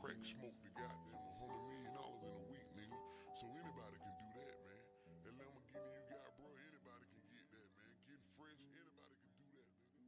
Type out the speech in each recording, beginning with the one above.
crack smoke the goddamn $100 million in a week, nigga. So anybody can do that, man. That Lamborghini you got, bro, anybody can get that, man. Getting fresh, anybody can do that, nigga.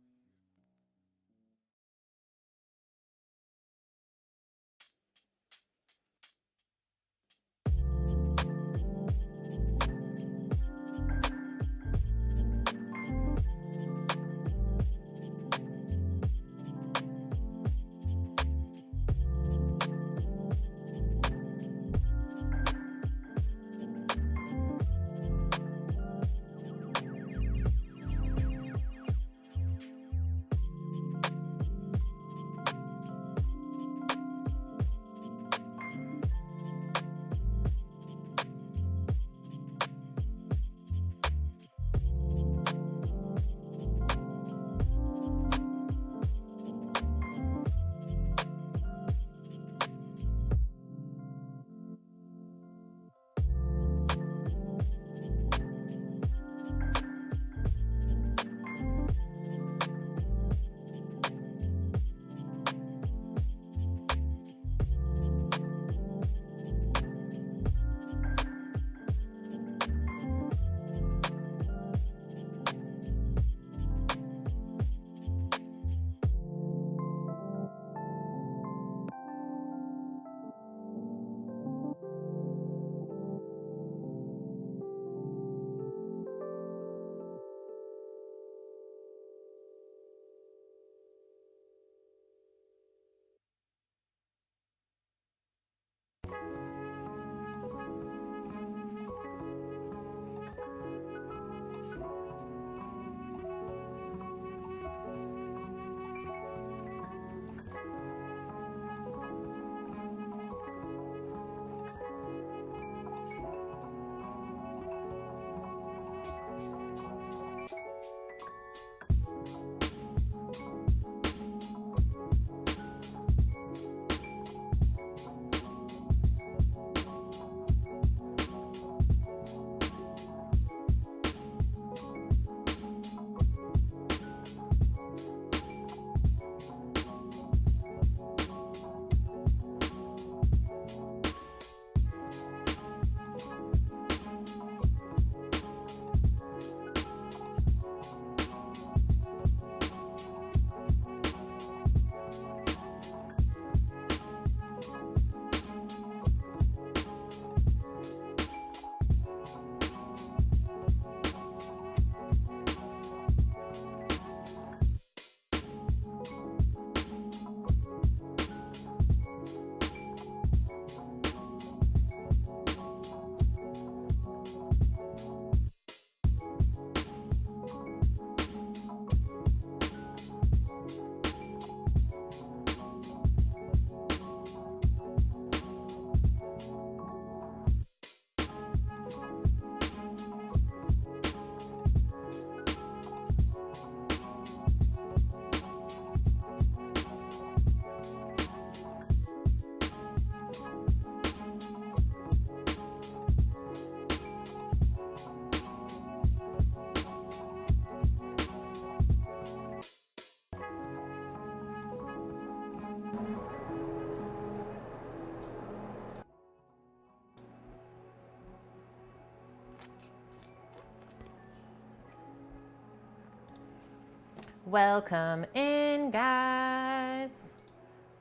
Welcome in, guys.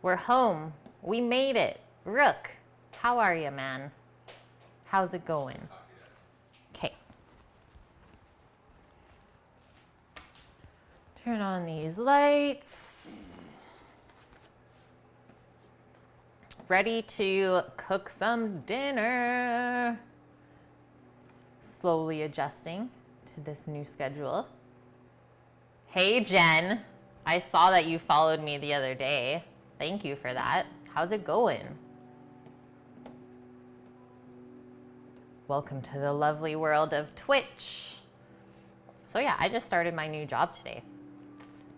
We're home. We made it. Rook, how are you, man? How's it going? Okay. Turn on these lights. Ready to cook some dinner. Slowly adjusting to this new schedule. Hey, Jen. I saw that you followed me the other day. Thank you for that. How's it going? Welcome to the lovely world of Twitch. So yeah, I just started my new job today.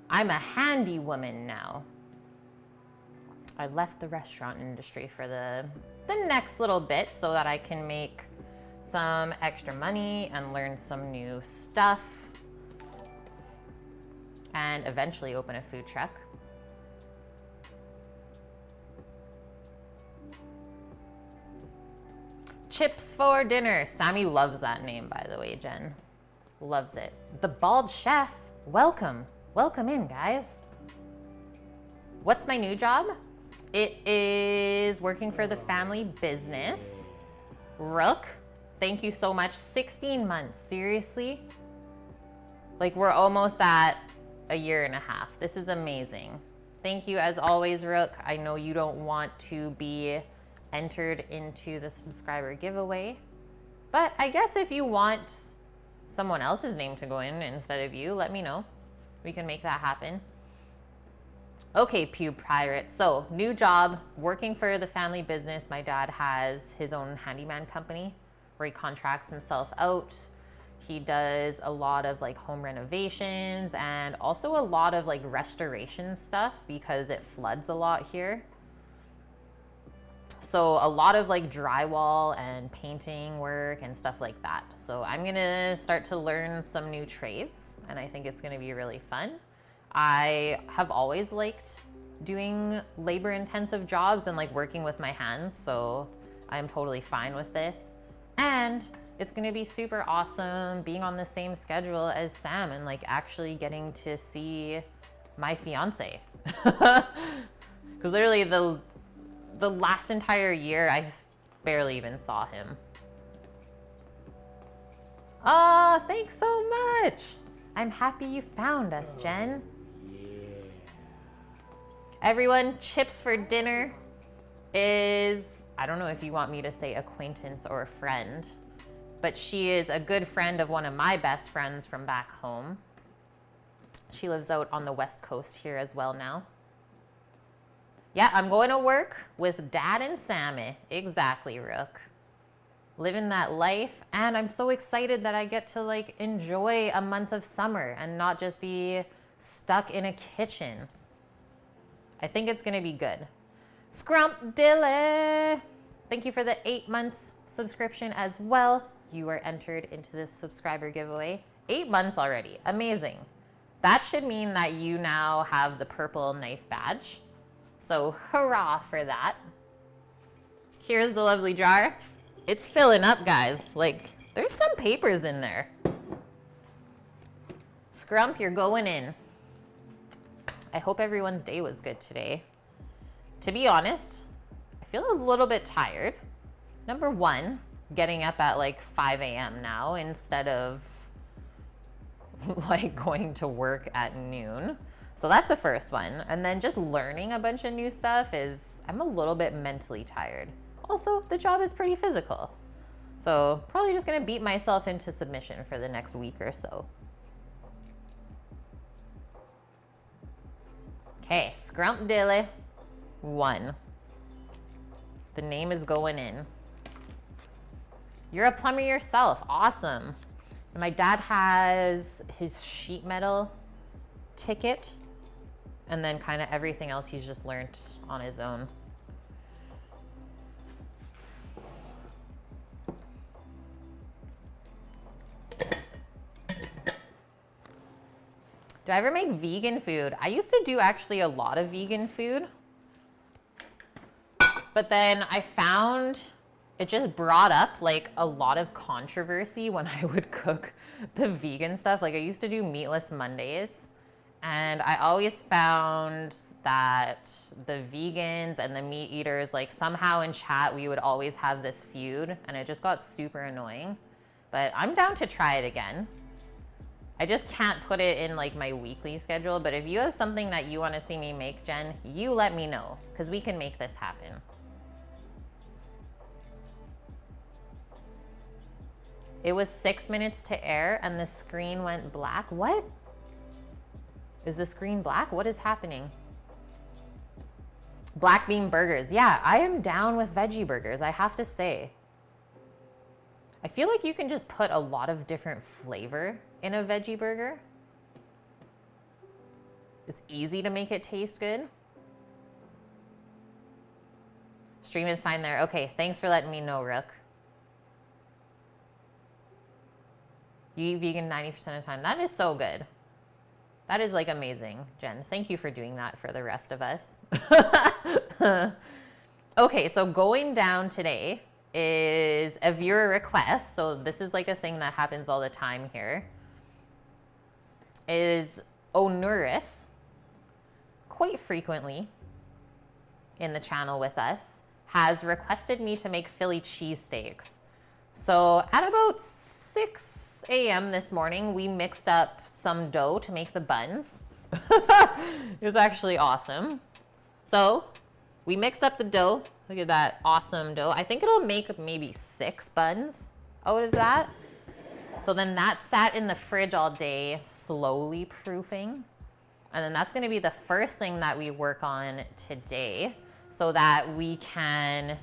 I'm a handy woman now. I left the restaurant industry for the next little bit so that I can make some extra money and learn some new stuff and eventually open a food truck. Chips for dinner. Sammy loves that name, by the way, Jen. Loves it. The Bald Chef. Welcome. Welcome in, guys. What's my new job? It is working for the family business. Rook, thank you so much. 16 months, seriously? Like, we're almost at a year and a half. This is amazing. Thank you as always, Rook. I know you don't want to be entered into the subscriber giveaway, but I guess if you want someone else's name to go in instead of you, let me know. We can make that happen. Okay, Pew Pirate. So, new job, working for the family business. My dad has his own handyman company where he contracts himself out. He does a lot of like home renovations and also a lot of like restoration stuff because it floods a lot here. So a lot of like drywall and painting work and stuff like that. So I'm gonna start to learn some new trades and I think it's gonna be really fun. I have always liked doing labor intensive jobs and like working with my hands. So I'm totally fine with this. And it's gonna be super awesome being on the same schedule as Sam and like actually getting to see my fiance. Cause literally the last entire year, I barely even saw him. Oh, thanks so much. I'm happy you found us, Jen. Everyone, chips for dinner is, I don't know if you want me to say acquaintance or friend, but she is a good friend of one of my best friends from back home. She lives out on the West Coast here as well now. Yeah, I'm going to work with Dad and Sammy. Exactly, Rook. Living that life. And I'm so excited that I get to like enjoy a month of summer and not just be stuck in a kitchen. I think it's going to be good. Scrump Dilly. Thank you for the 8 months subscription as well. You are entered into this subscriber giveaway. 8 months already. Amazing. That should mean that you now have the purple knife badge. So hurrah for that. Here's the lovely jar. It's filling up, guys. Like, there's some papers in there. Scrump, you're going in. I hope everyone's day was good today. To be honest, I feel a little bit tired. Number one, getting up at like 5 a.m. now instead of like going to work at noon. So that's the first one. And then just learning a bunch of new stuff is, I'm a little bit mentally tired. Also, the job is pretty physical. So probably just gonna beat myself into submission for the next week or so. Okay, Scrump Dilly 1. The name is going in. You're a plumber yourself, awesome. My dad has his sheet metal ticket and then kind of everything else he's just learned on his own. Do I ever make vegan food? I used to do actually a lot of vegan food, but then I found it just brought up like a lot of controversy when I would cook the vegan stuff. Like I used to do meatless Mondays, and I always found that the vegans and the meat eaters, like somehow in chat, we would always have this feud, and it just got super annoying. But I'm down to try it again. I just can't put it in like my weekly schedule, but if you have something that you want to see me make, Jen, you let me know, because we can make this happen. It was 6 minutes to air and the screen went black. What? Is the screen black? What is happening? Black bean burgers. Yeah, I am down with veggie burgers, I have to say. I feel like you can just put a lot of different flavor in a veggie burger. It's easy to make it taste good. Stream is fine there. Okay, thanks for letting me know, Rook. You eat vegan 90% of the time. That is so good. That is like amazing, Jen. Thank you for doing that for the rest of us. Okay, so going down today, is a viewer request. So this is like a thing that happens all the time here. Is Onuris quite frequently in the channel with us has requested me to make Philly cheesesteaks. So at about 6 a.m. this morning, we mixed up some dough to make the buns. It was actually awesome. So we mixed up the dough. Look at that awesome dough. I think it'll make maybe 6 buns out of that. So then that sat in the fridge all day, slowly proofing. And then that's gonna be the first thing that we work on today so that we can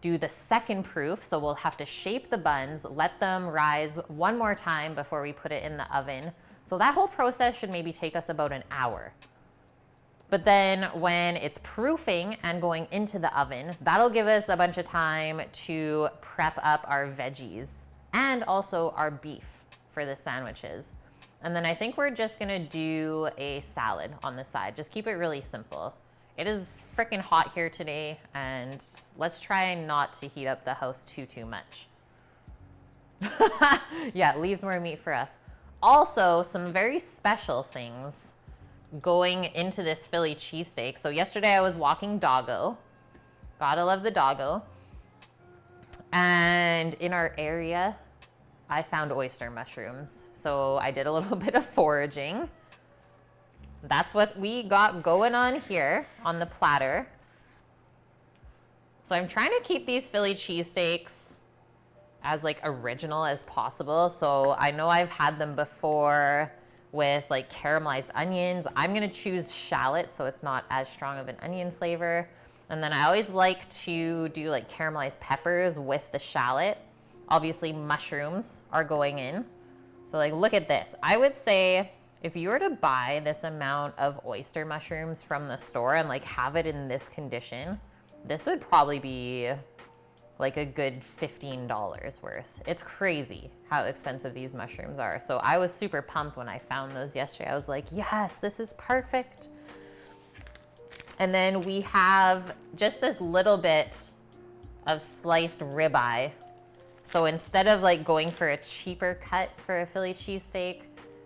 do the second proof. So we'll have to shape the buns, let them rise one more time before we put it in the oven. So that whole process should maybe take us about an hour. But then when it's proofing and going into the oven, that'll give us a bunch of time to prep up our veggies and also our beef for the sandwiches. And then I think we're just gonna do a salad on the side. Just keep it really simple. It is freaking hot here today, and let's try not to heat up the house too much. Yeah, leaves more meat for us. Also, some very special things going into this Philly cheesesteak. So yesterday I was walking doggo. Gotta love the doggo. And in our area, I found oyster mushrooms. So I did a little bit of foraging. That's what we got going on here on the platter. So I'm trying to keep these Philly cheesesteaks as like original as possible. So I know I've had them before with like caramelized onions. I'm gonna choose shallot so it's not as strong of an onion flavor. And then I always like to do like caramelized peppers with the shallot. Obviously mushrooms are going in. So like, look at this. I would say if you were to buy this amount of oyster mushrooms from the store and like have it in this condition, this would probably be like a good $15 worth. It's crazy how expensive these mushrooms are. So I was super pumped when I found those yesterday. I was like, yes, this is perfect. And then we have just this little bit of sliced ribeye. So instead of like going for a cheaper cut for a Philly cheesesteak,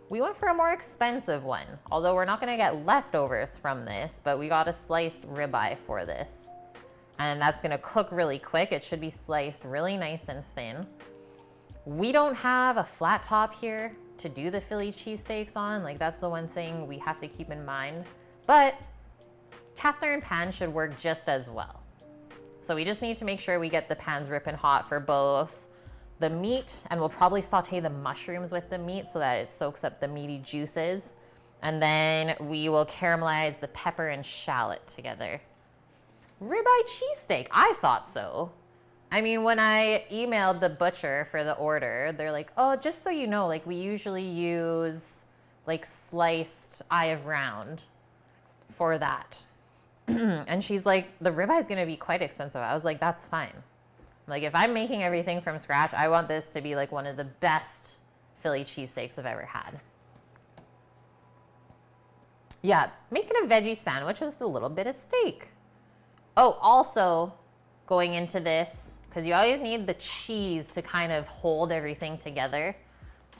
we went for a more expensive one. Although we're not gonna get leftovers from this, but we got a sliced ribeye for this. And that's gonna cook really quick. It should be sliced really nice and thin. We don't have a flat top here to do the Philly cheesesteaks on. Like that's the one thing we have to keep in mind. But cast iron pans should work just as well. So we just need to make sure we get the pans ripping hot for both the meat, and we'll probably saute the mushrooms with the meat so that it soaks up the meaty juices. And then we will caramelize the pepper and shallot together. Ribeye cheesesteak, I thought so. I mean, when I emailed the butcher for the order, they're like, oh, just so you know, like we usually use like sliced eye of round for that. And she's like, the ribeye is gonna be quite expensive. I was like, that's fine. Like if I'm making everything from scratch, I want this to be like one of the best Philly cheesesteaks I've ever had. Yeah, making a veggie sandwich with a little bit of steak. Oh, also going into this, because you always need the cheese to kind of hold everything together.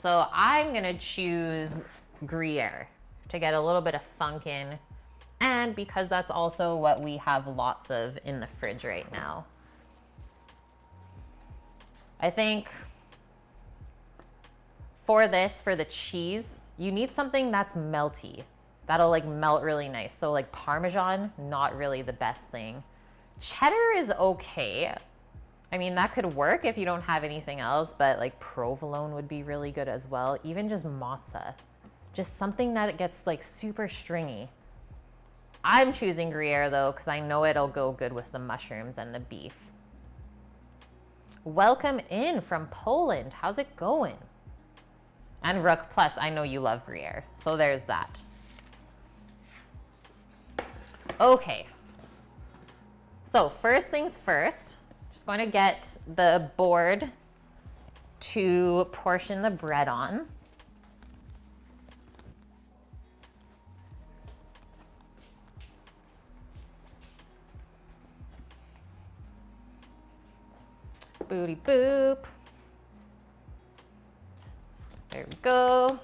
So I'm gonna choose Gruyere to get a little bit of funk in. And because that's also what we have lots of in the fridge right now. I think for this, for the cheese, you need something that's melty. That'll like melt really nice. So like Parmesan, not really the best thing. Cheddar is okay. I mean, that could work if you don't have anything else, but like provolone would be really good as well. Even just mozza, just something that gets like super stringy. I'm choosing Gruyere though, because I know it'll go good with the mushrooms and the beef. Welcome in from Poland. How's it going? And Rook Plus, I know you love Gruyere, so there's that. Okay. So first things first, just going to get the board to portion the bread on. Booty boop. There we go.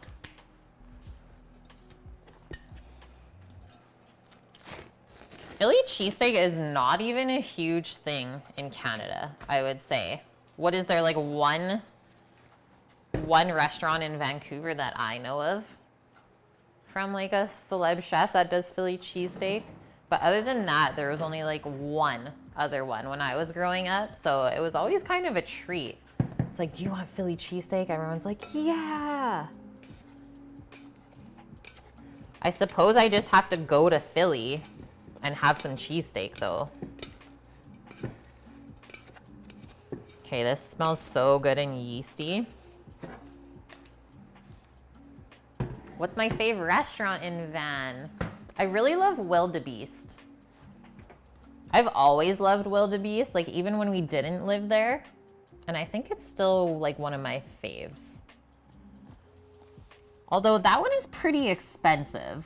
Philly cheesesteak is not even a huge thing in Canada, I would say. What is there, like one restaurant in Vancouver that I know of from like a celeb chef that does Philly cheesesteak? But other than that, there was only like one other one when I was growing up. So it was always kind of a treat. It's like, do you want Philly cheesesteak? Everyone's like, yeah. I suppose I just have to go to Philly and have some cheesesteak though. Okay, this smells so good and yeasty. What's my favorite restaurant in Van? I really love Wildebeest. I've always loved Wildebeest, like even when we didn't live there. And I think it's still like one of my faves. Although that one is pretty expensive.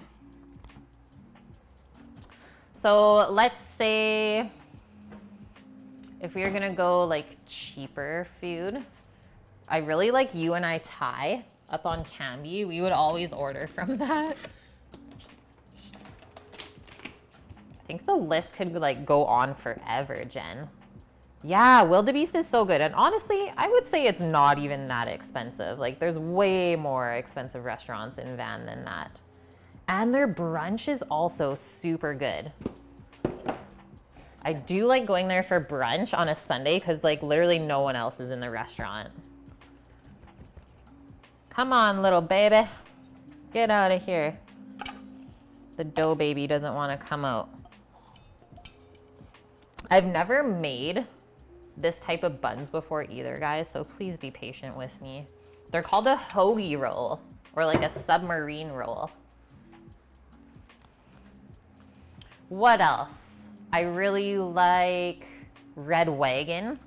So let's say if we were gonna go like cheaper food, I really like You and I Thai up on Cambie. We would always order from that. I think the list could like go on forever, Jen. Yeah, Wildebeest is so good. And honestly, I would say it's not even that expensive. Like there's way more expensive restaurants in Van than that. And their brunch is also super good. I do like going there for brunch on a Sunday because like literally no one else is in the restaurant. Come on, little baby. Get out of here. The dough baby doesn't want to come out. I've never made this type of buns before either, guys, so please be patient with me. They're called a hoagie roll or like a submarine roll. What else? I really like Red Wagon.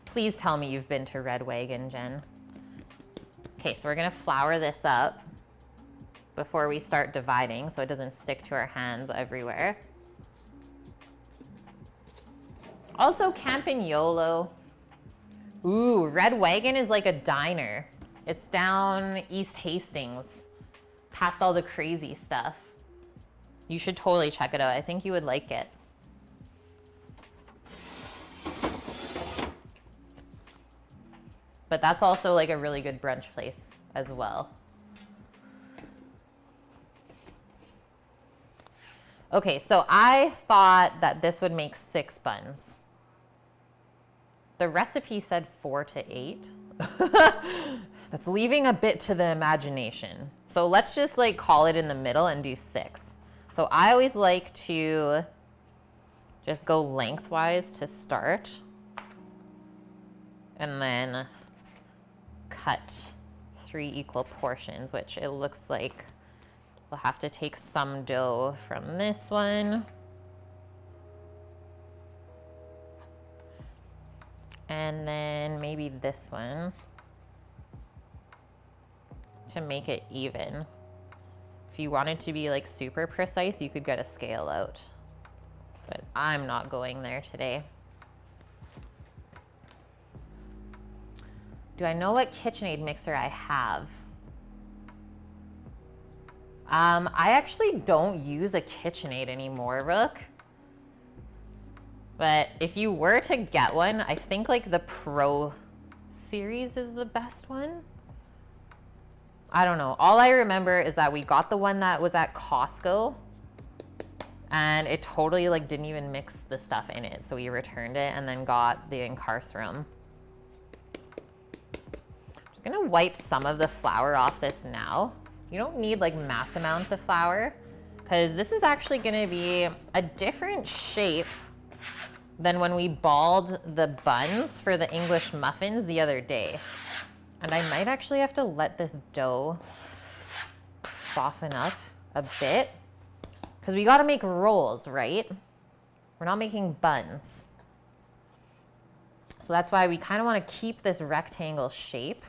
Please tell me you've been to Red Wagon, Jen. Okay, so we're gonna flour this up before we start dividing so it doesn't stick to our hands everywhere. Also, Campagnolo. Ooh, Red Wagon is like a diner. It's down East Hastings, past all the crazy stuff. You should totally check it out. I think you would like it. But that's also like a really good brunch place as well. Okay, so I thought that this would make 6 buns. The recipe said 4 to 8. That's leaving a bit to the imagination. So let's just like call it in the middle and do 6. So I always like to just go lengthwise to start and then cut 3 equal portions, which it looks like we'll have to take some dough from this one. And then maybe this one to make it even. If you wanted to be like super precise, you could get a scale out. But I'm not going there today. Do I know what KitchenAid mixer I have? I actually don't use a KitchenAid anymore, Rook. But if you were to get one, I think like the Pro series is the best one. I don't know. All I remember is that we got the one that was at Costco and it totally like didn't even mix the stuff in it. So we returned it and then got the Incarcerum. I'm just gonna wipe some of the flour off this now. You don't need like mass amounts of flour because this is actually gonna be a different shape than when we balled the buns for the English muffins the other day. And I might actually have to let this dough soften up a bit because we got to make rolls, right? We're not making buns. So that's why we kind of want to keep this rectangle shape.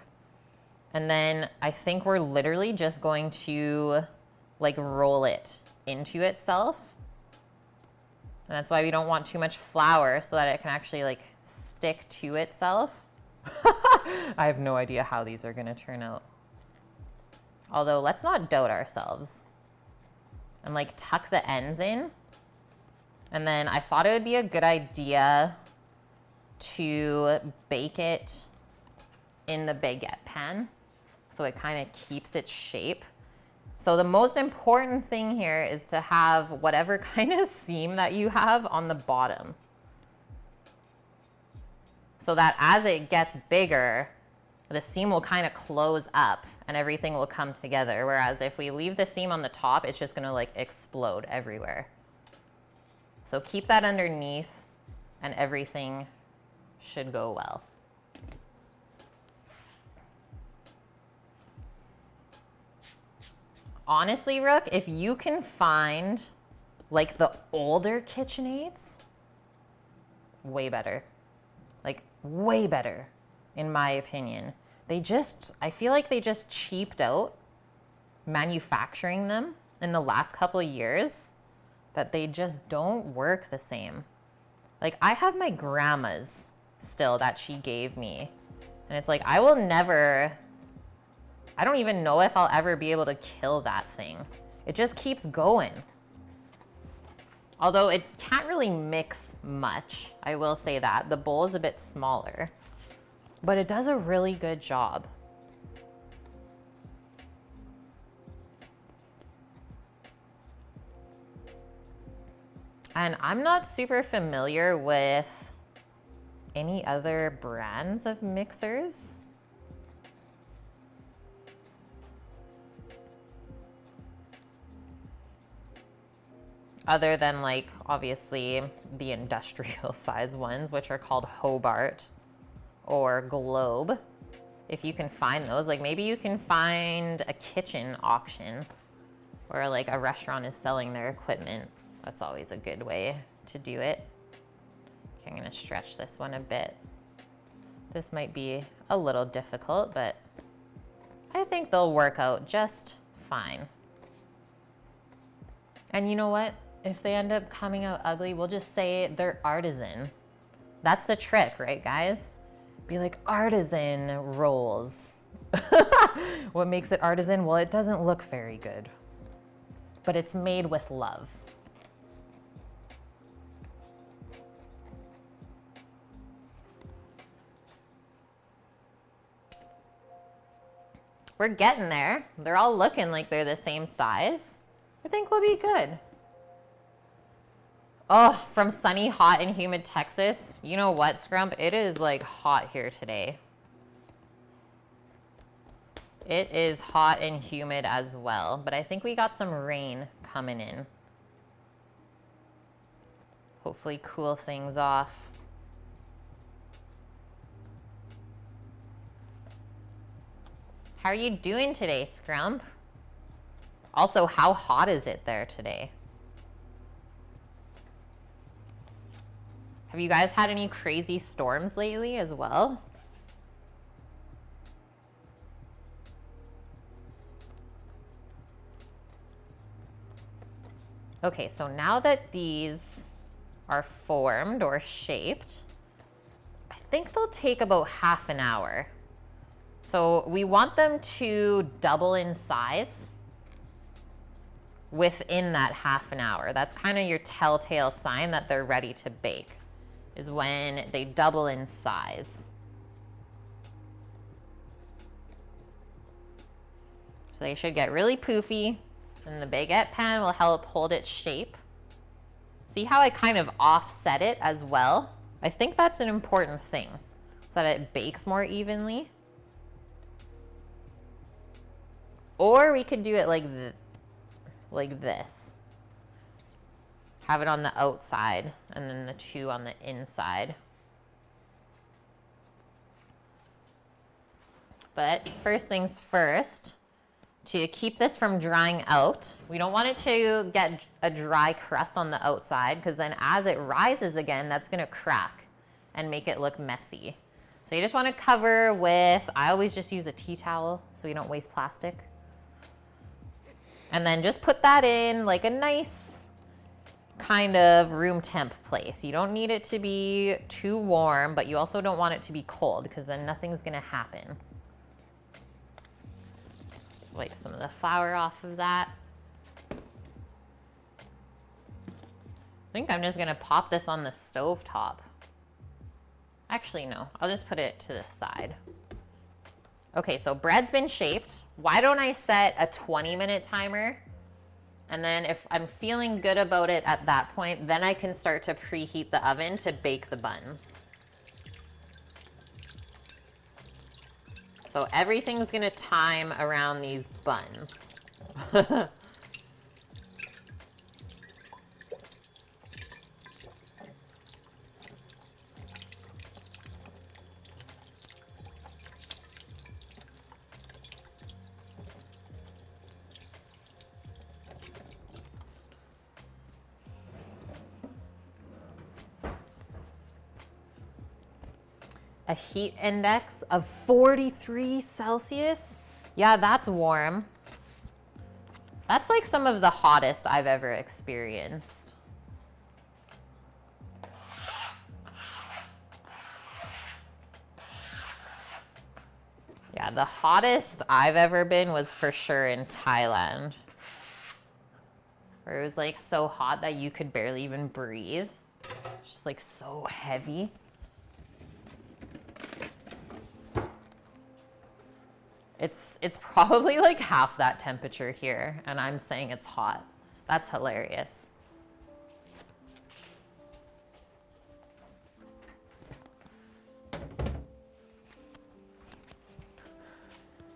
And then I think we're literally just going to like roll it into itself. And that's why we don't want too much flour so that it can actually like stick to itself. I have no idea how these are gonna turn out. Although let's not doubt ourselves. And like tuck the ends in. And then I thought it would be a good idea to bake it in the baguette pan so it kind of keeps its shape. So the most important thing here is to have whatever kind of seam that you have on the bottom. So that as it gets bigger, the seam will kind of close up and everything will come together. Whereas if we leave the seam on the top, it's just gonna like explode everywhere. So keep that underneath and everything should go well. Honestly, Rook, if you can find like the older KitchenAids, way better. Like way better, in my opinion. I feel like they just cheaped out manufacturing them in the last couple of years, that they just don't work the same. Like I have my grandma's still that she gave me. And it's like, I don't even know if I'll ever be able to kill that thing. It just keeps going. Although it can't really mix much, I will say that. The bowl is a bit smaller, but it does a really good job. And I'm not super familiar with any other brands of mixers. Other than like, obviously, the industrial size ones, which are called Hobart or Globe. If you can find those, like maybe you can find a kitchen auction where like a restaurant is selling their equipment. That's always a good way to do it. Okay, I'm gonna stretch this one a bit. This might be a little difficult, but I think they'll work out just fine. And you know what? If they end up coming out ugly, we'll just say they're artisan. That's the trick, right, guys? Be like, artisan rolls. What makes it artisan? Well, it doesn't look very good, but it's made with love. We're getting there. They're all looking like they're the same size. I think we'll be good. Oh, from sunny, hot, and humid Texas. You know what, Scrump? It is like hot here today. It is hot and humid as well, but I think we got some rain coming in. Hopefully cool things off. How are you doing today, Scrump? Also, how hot is it there today? Have you guys had any crazy storms lately as well? Okay, so now that these are formed or shaped, I think they'll take about half an hour. So we want them to double in size within that half an hour. That's kind of your telltale sign that they're ready to bake, is when they double in size. So they should get really poofy, and the baguette pan will help hold its shape. See how I kind of offset it as well? I think that's an important thing, so that it bakes more evenly. Or we could do it like this. Have it on the outside and then the two on the inside. But first things first, to keep this from drying out, we don't want it to get a dry crust on the outside, because then as it rises again, that's gonna crack and make it look messy. So you just wanna cover with, I always just use a tea towel so you don't waste plastic. And then just put that in like a nice kind of room temp place. You don't need it to be too warm, but you also don't want it to be cold because then nothing's gonna happen. Wipe some of the flour off of that. I think I'm just gonna pop this on the stove top. Actually, no, I'll just put it to the side. Okay, so bread's been shaped. Why don't I set a 20-minute timer? And then if I'm feeling good about it at that point, then I can start to preheat the oven to bake the buns. So everything's gonna time around these buns. A heat index of 43 Celsius. Yeah, that's warm. That's like some of the hottest I've ever experienced. Yeah, the hottest I've ever been was for sure in Thailand, where it was like so hot that you could barely even breathe. Just like so heavy. It's probably like half that temperature here, and I'm saying it's hot. That's hilarious.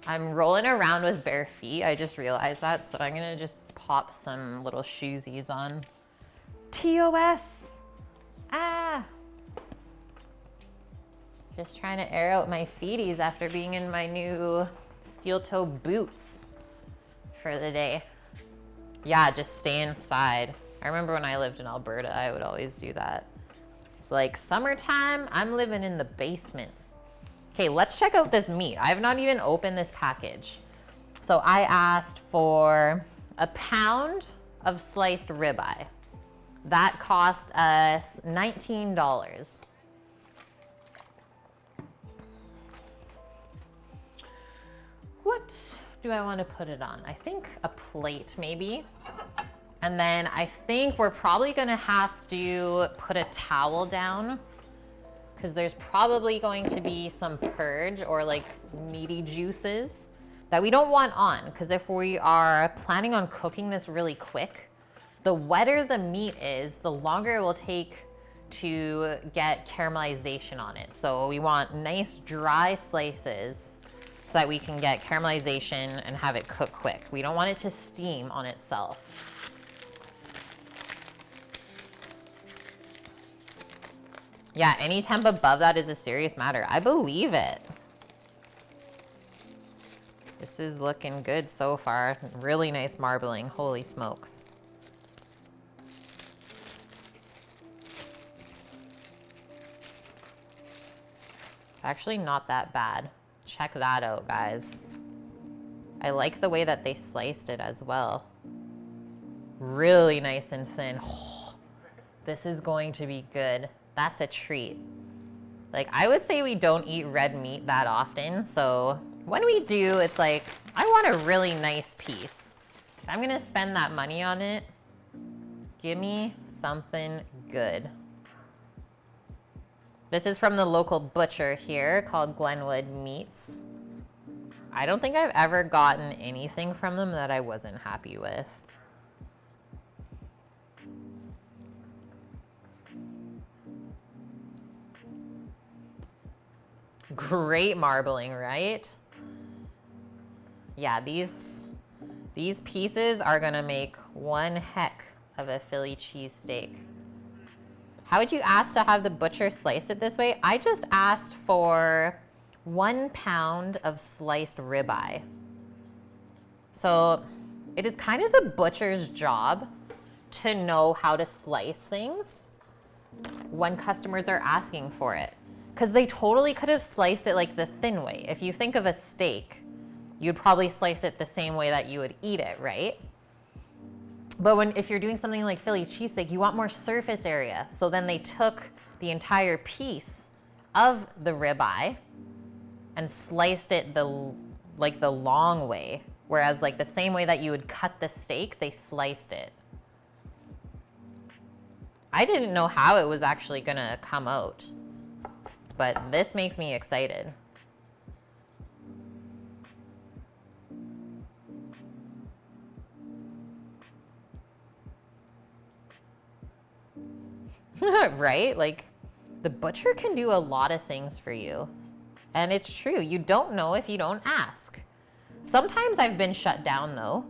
I'm rolling around with bare feet. I just realized that, so I'm gonna just pop some little shoesies on. TOS! Ah! Just trying to air out my feeties after being in my new steel toe boots for the day. Yeah, just stay inside. I remember when I lived in Alberta, I would always do that. It's like summertime, I'm living in the basement. Okay, let's check out this meat. I have not even opened this package. So I asked for a pound of sliced ribeye. That cost us $19. What do I want to put it on? I think a plate maybe. And then I think we're probably gonna have to put a towel down because there's probably going to be some purge or like meaty juices that we don't want on, because if we are planning on cooking this really quick, the wetter the meat is, the longer it will take to get caramelization on it. So we want nice dry slices so that we can get caramelization and have it cook quick. We don't want it to steam on itself. Yeah, any temp above that is a serious matter. I believe it. This is looking good so far. Really nice marbling, holy smokes. Actually not that bad. Check that out, guys. I like the way that they sliced it as well. Really nice and thin. Oh, this is going to be good. That's a treat. Like, I would say we don't eat red meat that often, so when we do, it's like, I want a really nice piece. If I'm gonna spend that money on it, give me something good. This is from the local butcher here called Glenwood Meats. I don't think I've ever gotten anything from them that I wasn't happy with. Great marbling, right? Yeah, these pieces are gonna make one heck of a Philly cheesesteak. How would you ask to have the butcher slice it this way? I just asked for 1 pound of sliced ribeye. So it is kind of the butcher's job to know how to slice things when customers are asking for it. Because they totally could have sliced it like the thin way. If you think of a steak, you'd probably slice it the same way that you would eat it, right? But if you're doing something like Philly cheesesteak, you want more surface area. So then they took the entire piece of the ribeye and sliced it the long way. Whereas like the same way that you would cut the steak, they sliced it. I didn't know how it was actually gonna come out, but this makes me excited. Right? Like, the butcher can do a lot of things for you. And it's true. You don't know if you don't ask. Sometimes I've been shut down, though.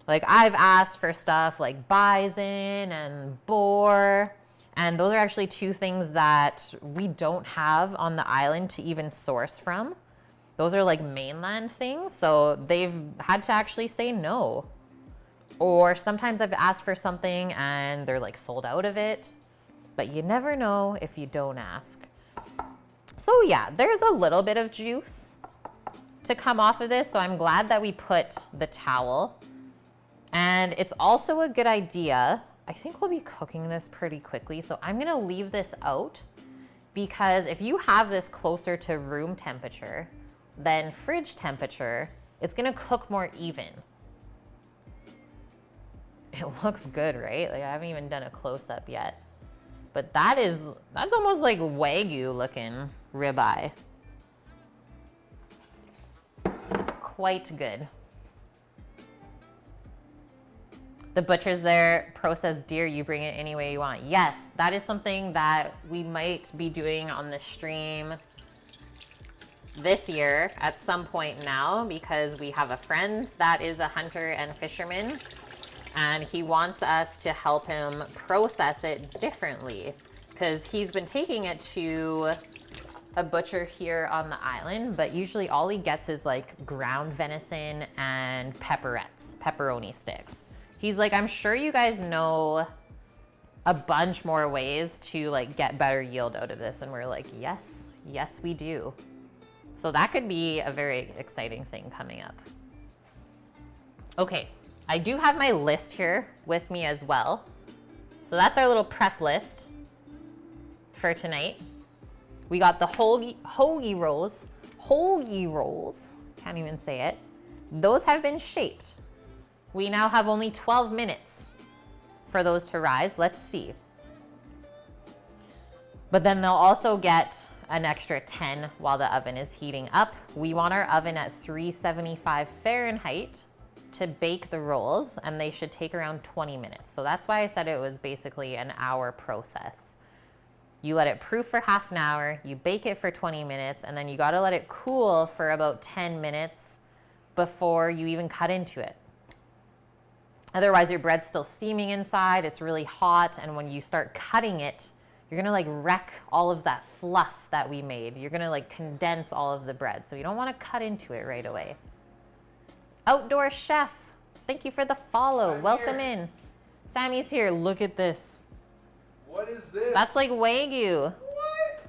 Like, I've asked for stuff like bison and boar. And those are actually two things that we don't have on the island to even source from. Those are like mainland things. So they've had to actually say no. Or sometimes I've asked for something and they're like sold out of it. But you never know if you don't ask. So yeah, there's a little bit of juice to come off of this. So I'm glad that we put the towel. And it's also a good idea. I think we'll be cooking this pretty quickly. So I'm gonna leave this out because if you have this closer to room temperature than fridge temperature, it's gonna cook more even. It looks good, right? Like I haven't even done a close-up yet. But that's almost like Wagyu looking ribeye. Quite good. The butcher's there, processed deer, you bring it any way you want. Yes, that is something that we might be doing on the stream this year at some point now because we have a friend that is a hunter and fisherman. And he wants us to help him process it differently because he's been taking it to a butcher here on the island, but usually all he gets is like ground venison and pepperoni sticks. He's like, I'm sure you guys know a bunch more ways to like get better yield out of this. And we're like, yes, we do. So that could be a very exciting thing coming up. Okay. I do have my list here with me as well. So that's our little prep list for tonight. We got the hoagie rolls, can't even say it. Those have been shaped. We now have only 12 minutes for those to rise. Let's see. But then they'll also get an extra 10 while the oven is heating up. We want our oven at 375 Fahrenheit to bake the rolls, and they should take around 20 minutes. So that's why I said it was basically an hour process. You let it proof for half an hour, you bake it for 20 minutes, and then you gotta let it cool for about 10 minutes before you even cut into it. Otherwise, your bread's still steaming inside, it's really hot, and when you start cutting it, you're gonna like wreck all of that fluff that we made. You're gonna like condense all of the bread. So you don't wanna cut into it right away. Outdoor Chef, thank you for the follow. Welcome in. Sammy's here. Look at this. What is this? That's like Wagyu. What?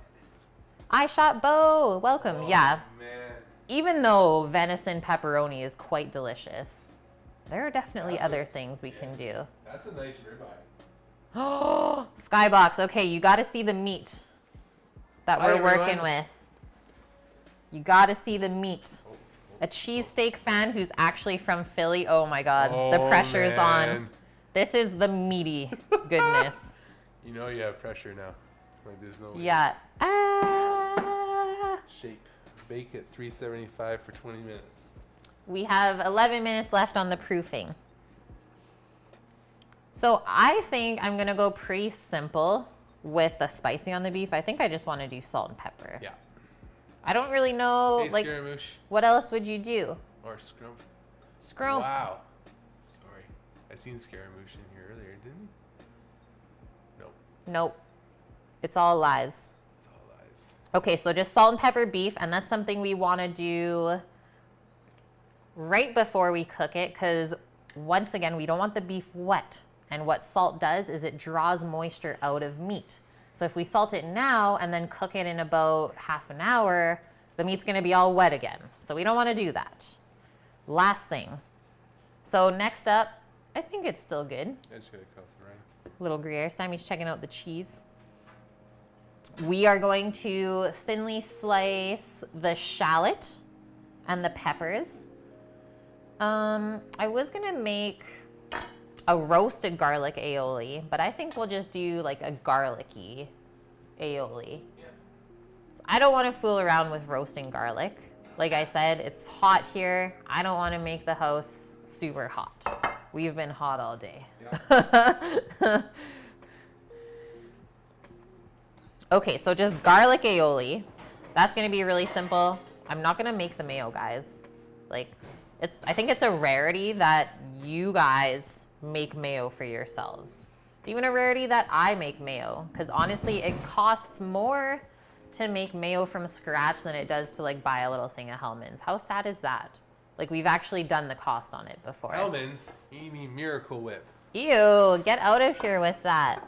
I shot Bo. Welcome. Oh, yeah. Man. Even though venison pepperoni is quite delicious, there are definitely other things we can do. That's a nice ribeye. Oh, Skybox. Okay, you got to see the meat that Hi, we're working everyone. with. You got to see the meat. A cheesesteak fan who's actually from Philly. Oh my God, the pressure's on. This is the meaty goodness. You know you have pressure now. Like there's no way. Yeah. Shape. Bake at 375 for 20 minutes. We have 11 minutes left on the proofing. So I think I'm gonna go pretty simple with the spicy on the beef. I think I just want to do salt and pepper. Yeah. I don't really know, Hey, like, Scaramouche. what else would you do? Or Scrump. Scrump. Wow. Sorry. I seen Scaramouche in here earlier, didn't he? Nope. Nope. It's all lies. It's all lies. Okay, so just salt and pepper beef, and that's something we want to do right before we cook it, because once again, we don't want the beef wet. And what salt does is it draws moisture out of meat. So if we salt it now and then cook it in about half an hour, the meat's gonna be all wet again. So we don't wanna do that. Last thing. So next up, I think it's still good. I just gotta cut the rind. Little Gruyere. Sammy's checking out the cheese. We are going to thinly slice the shallot and the peppers. I was gonna make a roasted garlic aioli, but I think we'll just do like a garlicky aioli. Yeah. So I don't want to fool around with roasting garlic. Like I said, it's hot here. I don't want to make the house super hot. We've been hot all day. Yeah. Okay, so just garlic aioli. That's gonna be really simple. I'm not gonna make the mayo, guys. Like, I think it's a rarity that you guys make mayo for yourselves. It's even a rarity that I make mayo, because honestly, it costs more to make mayo from scratch than it does to like buy a little thing of Hellmann's. How sad is that? Like, we've actually done the cost on it before. Hellmann's, you mean Miracle Whip. Ew, get out of here with that.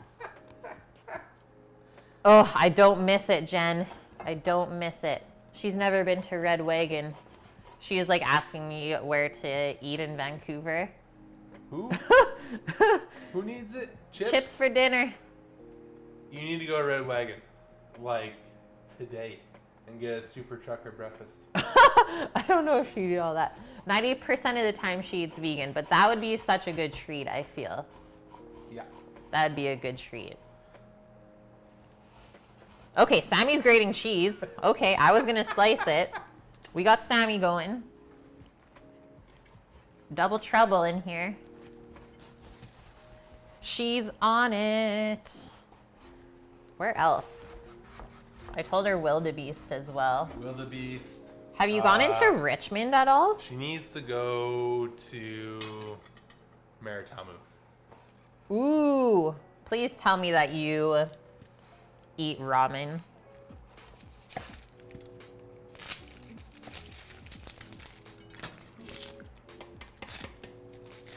Oh, I don't miss it, Jen. I don't miss it. She's never been to Red Wagon. She is like asking me where to eat in Vancouver. Who? Who needs it? Chips? Chips for dinner. You need to go to Red Wagon, like, today, and get a super trucker breakfast. I don't know if she did all that. 90% of the time she eats vegan, but that would be such a good treat, I feel. Yeah. That'd be a good treat. Okay, Sammy's grating cheese. Okay, I was gonna slice it. We got Sammy going. Double trouble in here. She's on it. Where else? I told her wildebeest as well. Wildebeest. Have you gone into Richmond at all? She needs to go to Maritamu. Ooh, please tell me that you eat ramen.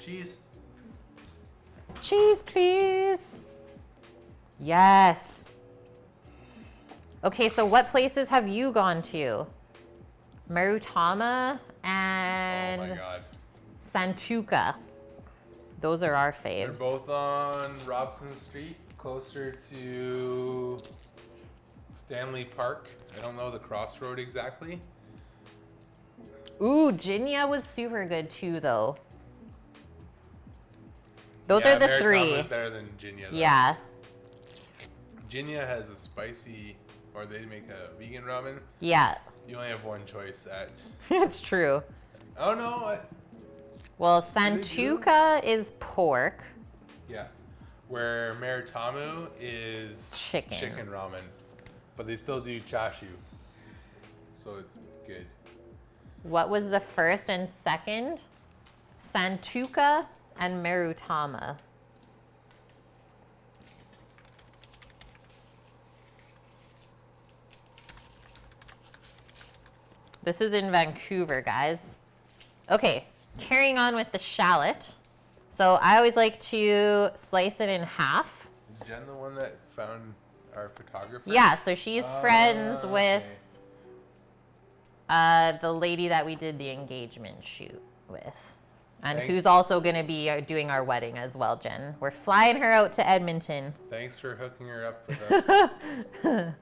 Cheese. Cheese, please. Yes. Okay, so what places have you gone to? Marutama and Oh my god. Santuka. Those are our They're faves. both on Robson Street, closer to Stanley Park. I don't know the crossroad exactly. Ooh, Jinya was super good too, though. Those Yeah, are the Maritama three. is better than Jinya, though. Yeah. Jinya has a spicy, or they make a vegan ramen. Yeah. You only have one choice at. It's true. Oh no! Well, they do? Santuka is pork. Yeah. Where Maritamu is Chicken. ramen, but they still do chashu, so it's good. What was the first and second? Santuka and Marutama. This is in Vancouver, guys. Okay, carrying on with the shallot. So I always like to slice it in half. Is Jen the one that found our photographer? Yeah, so she's friends with okay. the lady that we did the engagement shoot with. And Thanks. who's also going to be doing our wedding as well, Jen. We're flying her out to Edmonton. Thanks for hooking her up with us.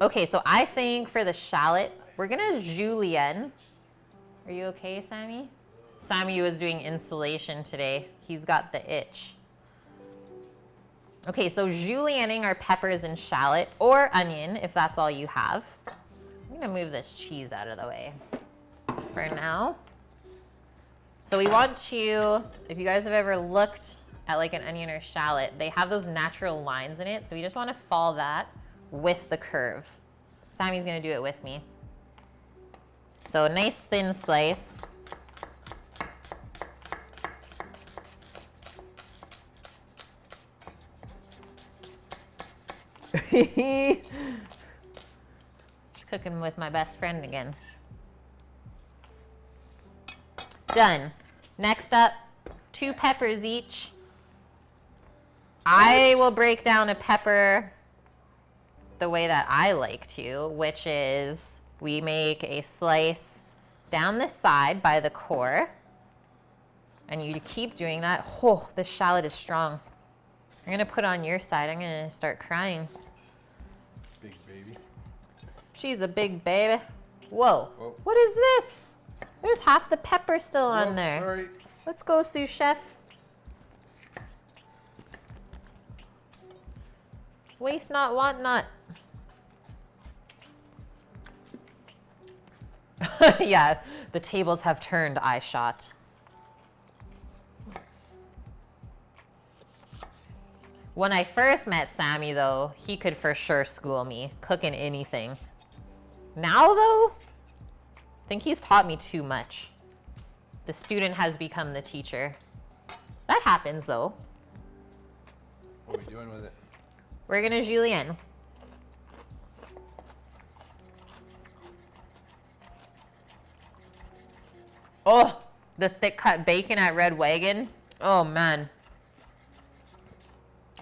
Okay, so I think for the shallot, we're going to julienne. Are you okay, Sammy? Sammy was doing insulation today. He's got the itch. Okay, so julienning our peppers and shallot, or onion, if that's all you have. I'm going to move this cheese out of the way for now. So we want to, if you guys have ever looked at like an onion or shallot, they have those natural lines in it. So we just want to follow that with the curve. Sammy's going to do it with me. So a nice thin slice. Just cooking with my best friend again. Done. Next up, 2 peppers each. I will break down a pepper the way that I like to, which is we make a slice down the side by the core. And you keep doing that. Oh, the shallot is strong. I'm gonna put on your side. I'm gonna start crying. Big baby. She's a big baby. Whoa. Whoa. What is this? There's half the pepper still on Whoop, there. Sorry. Let's go, sous chef. Waste not, want not. Yeah, the tables have turned, I shot. When I first met Sammy, though, he could for sure school me, cooking anything. Now, though, I think he's taught me too much. The student has become the teacher. That happens, though. What are we doing with it? We're gonna julienne. Oh, the thick cut bacon at Red Wagon. Oh, man.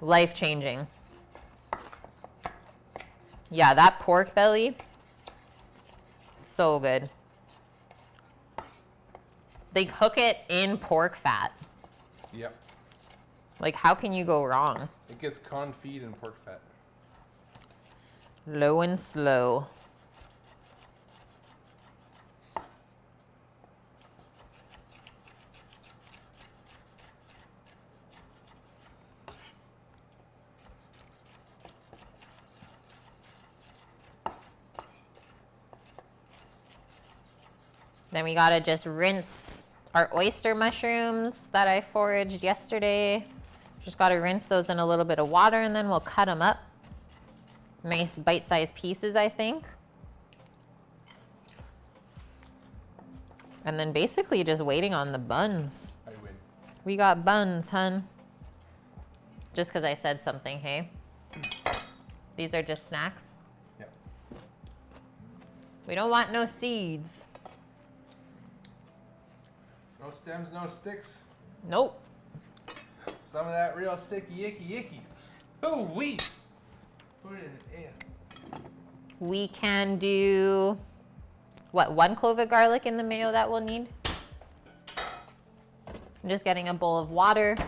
Life-changing. Yeah, that pork belly, so good. They cook it in pork fat. Yep. Like, how can you go wrong? It gets confit in pork fat. Low and slow. Then we gotta just rinse our oyster mushrooms that I foraged yesterday. Just gotta rinse those in a little bit of water and then we'll cut them up. Nice bite-sized pieces, I think. And then basically just waiting on the buns. I win. We got buns, hun. Just because I said something, hey? These are just snacks. Yep. We don't want no seeds. No stems, no sticks. Nope. Some of that real sticky icky. Oh, wee! Put it in the air. We can do, what, 1 clove of garlic in the mayo that we'll need? I'm just getting a bowl of water.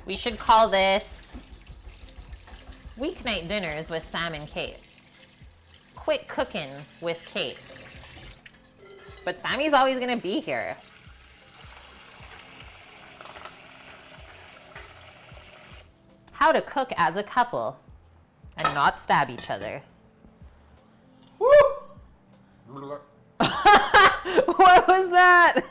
We should call this Weeknight Dinners with Sam and Kate. Quick cooking with Kate. But Sammy's always gonna be here. How to cook as a couple and not stab each other. Woo! What was that?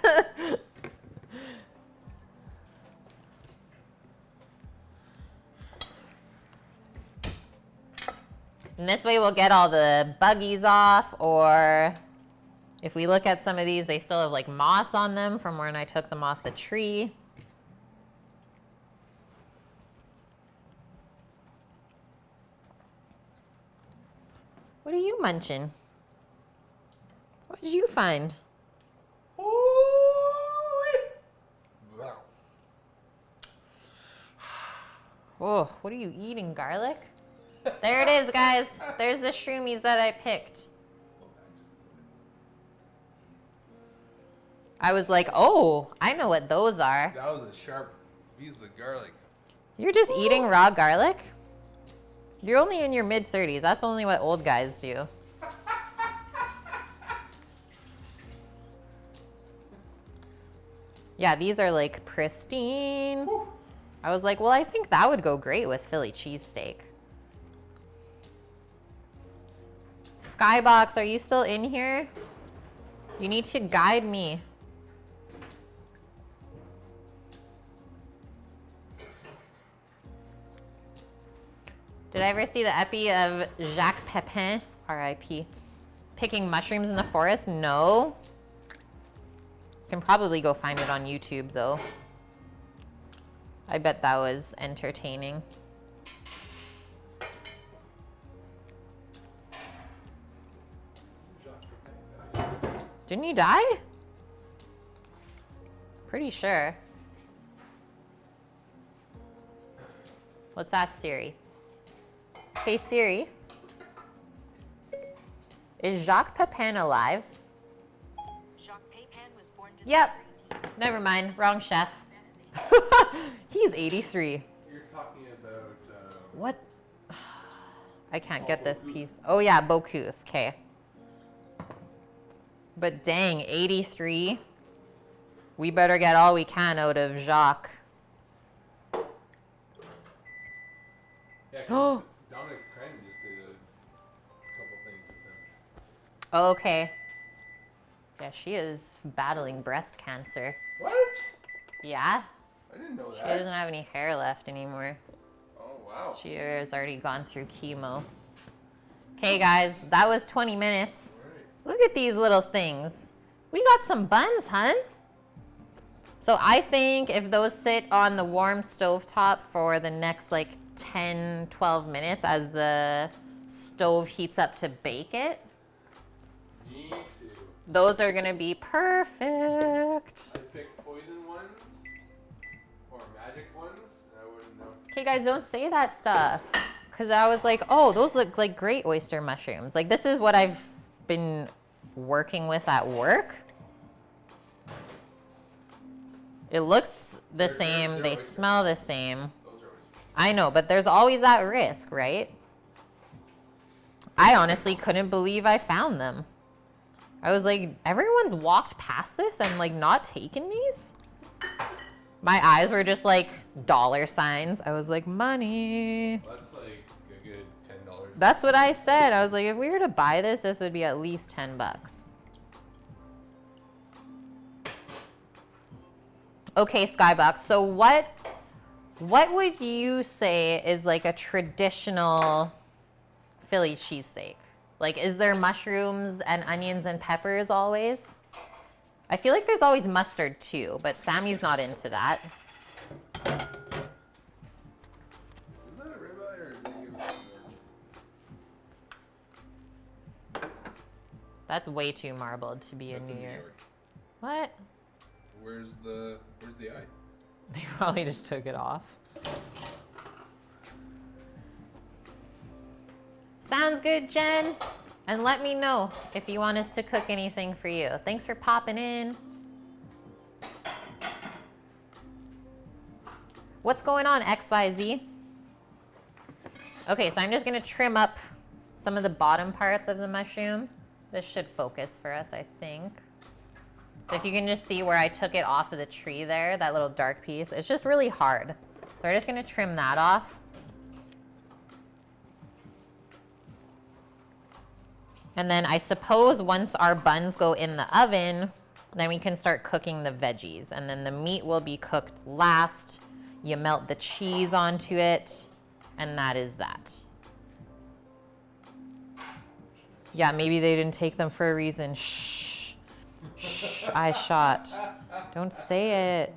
And this way we'll get all the buggies off, or if we look at some of these, they still have like moss on them from when I took them off the tree. What are you munching? What did you find? Oh, what are you eating, garlic? There it is, guys. There's the shroomies that I picked. I was like, oh, I know what those are. That was a sharp piece of garlic. You're just eating raw garlic? You're only in your mid-30s. That's only what old guys do. Yeah, these are like pristine. I was like, well, I think that would go great with Philly cheesesteak. Skybox, are you still in here? You need to guide me. Did I ever see the epi of Jacques Pepin, R.I.P., picking mushrooms in the forest? No. Can probably go find it on YouTube, though. I bet that was entertaining. Didn't you die? Pretty sure. Let's ask Siri. Hey Siri, is Jacques Pepin alive? Jacques Pepin was born Yep. December 18th. Never mind. Wrong chef. He's 83. You're talking about. What? I can't get this piece. Oh yeah, Bocuse. Okay. But dang, 83. We better get all we can out of Jacques. Yeah, 'cause Dominic Crane just did a couple things with him. Okay. Yeah, she is battling breast cancer. What? Yeah? I didn't know She that. doesn't have any hair left anymore. Oh wow. She has already gone through chemo. Okay, guys, that was 20 minutes. Alright. Look at these little things. We got some buns, hun. So I think if those sit on the warm stovetop for the next like 10, 12 minutes as the stove heats up to bake it, Me too. those are gonna be perfect. I picked poison ones or magic ones. I wouldn't know. Okay, guys, don't say that stuff. Because I was like, oh, those look like great oyster mushrooms. Like, this is what I've been working with at work. It looks the same. they're They oysters. smell the same. Those are always. I know, but there's always that risk, right? I honestly couldn't believe I found them. I was like, everyone's walked past this and like not taken these? My eyes were just like dollar signs. I was like, money. Well, that's like a good $10. That's what I said. I was like, if we were to buy this, this would be at least 10 bucks. Okay, Skybox. So what would you say is like a traditional Philly cheesesteak? Like, is there mushrooms and onions and peppers always? I feel like there's always mustard too, but Sammy's not into that. Is that a ribeye or is it you? That's way too marbled to be in That's New York. What? Where's the eye? They probably just took it off. Sounds good, Jen. And let me know if you want us to cook anything for you. Thanks for popping in. What's going on, XYZ? Okay, so I'm just gonna trim up some of the bottom parts of the mushroom. This should focus for us, I think. So if you can just see where I took it off of the tree there, that little dark piece, it's just really hard. So we're just gonna trim that off. And then I suppose once our buns go in the oven, then we can start cooking the veggies. And then the meat will be cooked last. You melt the cheese onto it, and that is that. Yeah, maybe they didn't take them for a reason. Shh. Shh, I shot. Don't say it.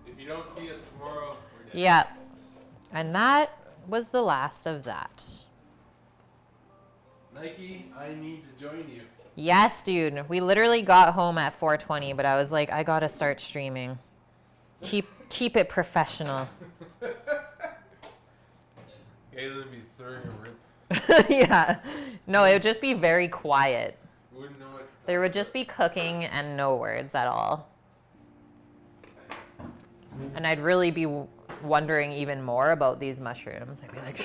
If you don't see us tomorrow, we're dead. Yeah. And that was the last of that. Nike, I need to join you. Yes, dude. We literally got home at 4:20, but I was like, I gotta start streaming. Keep it professional. Galen be throwing a rip. Yeah. No, it would just be very quiet. Wouldn't know what to talk There would just be cooking and no words at all. And I'd really be wondering even more about these mushrooms. I'd be like,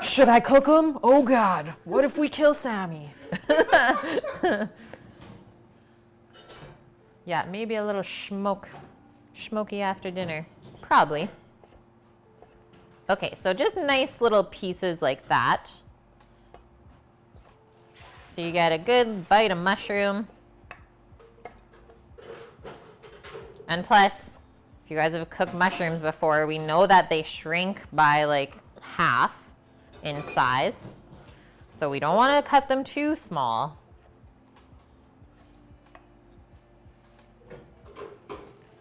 should I cook them? Oh God, what if we kill Sammy? Yeah, maybe a little smoky after dinner. Probably. Okay, so just nice little pieces like that. So you get a good bite of mushroom. And plus, if you guys have cooked mushrooms before, we know that they shrink by like half in size. So we don't want to cut them too small.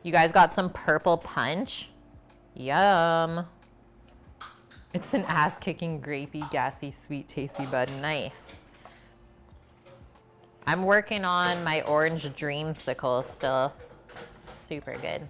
You guys got some purple punch? Yum. It's an ass-kicking, grapey, gassy, sweet, tasty bud. Nice. I'm working on my orange dreamsicle still. Super good.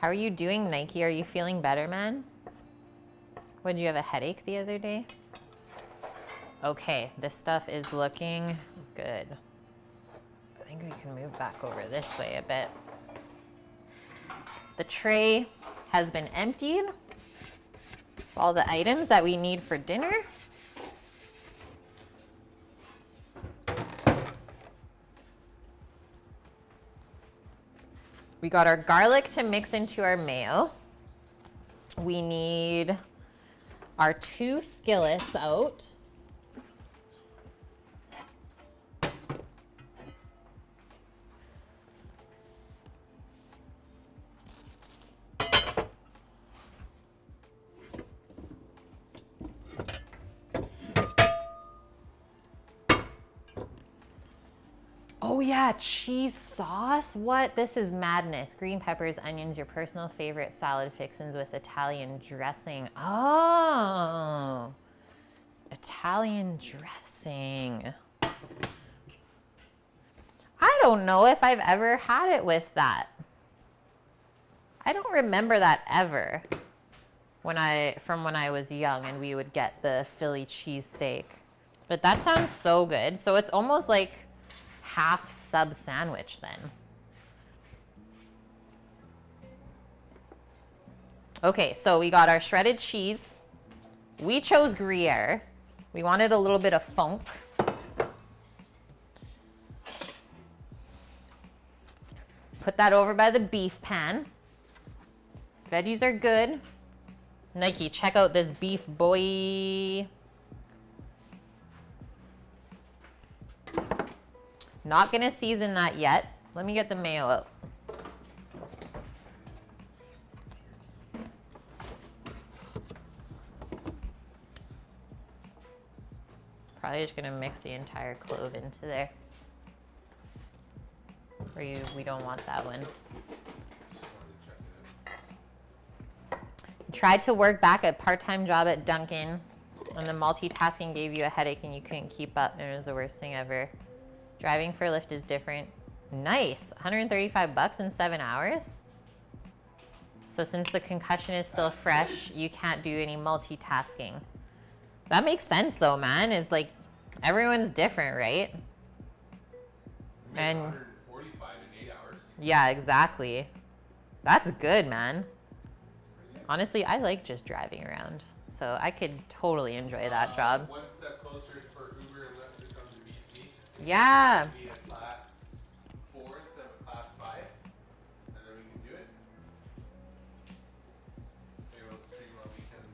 How are you doing, Nike? Are you feeling better, man? What, did you have a headache the other day? Okay, this stuff is looking good. I think we can move back over this way a bit. The tray has been emptied. All the items that we need for dinner. We got our garlic to mix into our mayo. We need our 2 skillets out. Oh yeah, cheese sauce. What? This is madness. Green peppers, onions, your personal favorite salad fixins with Italian dressing. Oh, Italian dressing. I don't know if I've ever had it with that. I don't remember that ever from when I was young and we would get the Philly cheesesteak. But that sounds so good. So it's almost like half sub sandwich then. Okay, so we got our shredded cheese. We chose Gruyere. We wanted a little bit of funk. Put that over by the beef pan. Veggies are good. Nike, check out this beef, boy. Not gonna season that yet. Let me get the mayo out. Probably just gonna mix the entire clove into there. We don't want that one. Tried to work back a part-time job at Dunkin', and the multitasking gave you a headache and you couldn't keep up, and it was the worst thing ever. Driving for Lyft is different. Nice, 135 bucks in 7 hours. So since the concussion is still fresh, you can't do any multitasking. That makes sense though, man. It's like, everyone's different, right? And 145 in 8 hours. yeah, exactly. That's good, man. Honestly, I like just driving around, so I could totally enjoy that job. One step closer for Uber and Lyft to come to BC. Yeah. Be a class 4 instead of a class 5, and then we can do it. Maybe we'll stream on weekends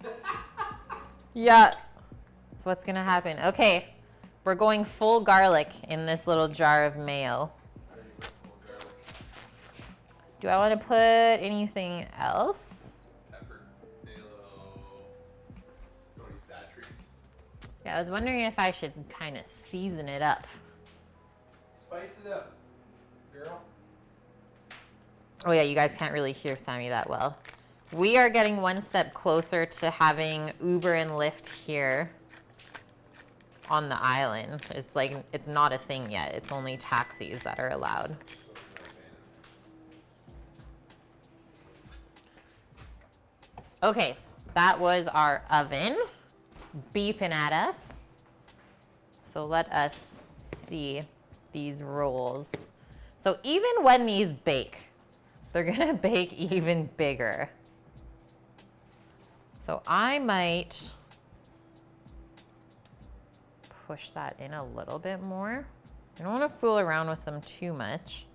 and traffic. Yeah. That's what's gonna happen. Okay, we're going full garlic in this little jar of mayo. Do I want to put anything else? Pepper, halo, Tony Satri's. Yeah, I was wondering if I should kind of season it up. Spice it up, girl. Oh yeah, you guys can't really hear Sammy that well. We are getting one step closer to having Uber and Lyft here on the island. It's like, it's not a thing yet. It's only taxis that are allowed. Okay, that was our oven beeping at us. So let us see these rolls. So even when these bake, they're gonna bake even bigger. So I might push that in a little bit more. I don't wanna fool around with them too much.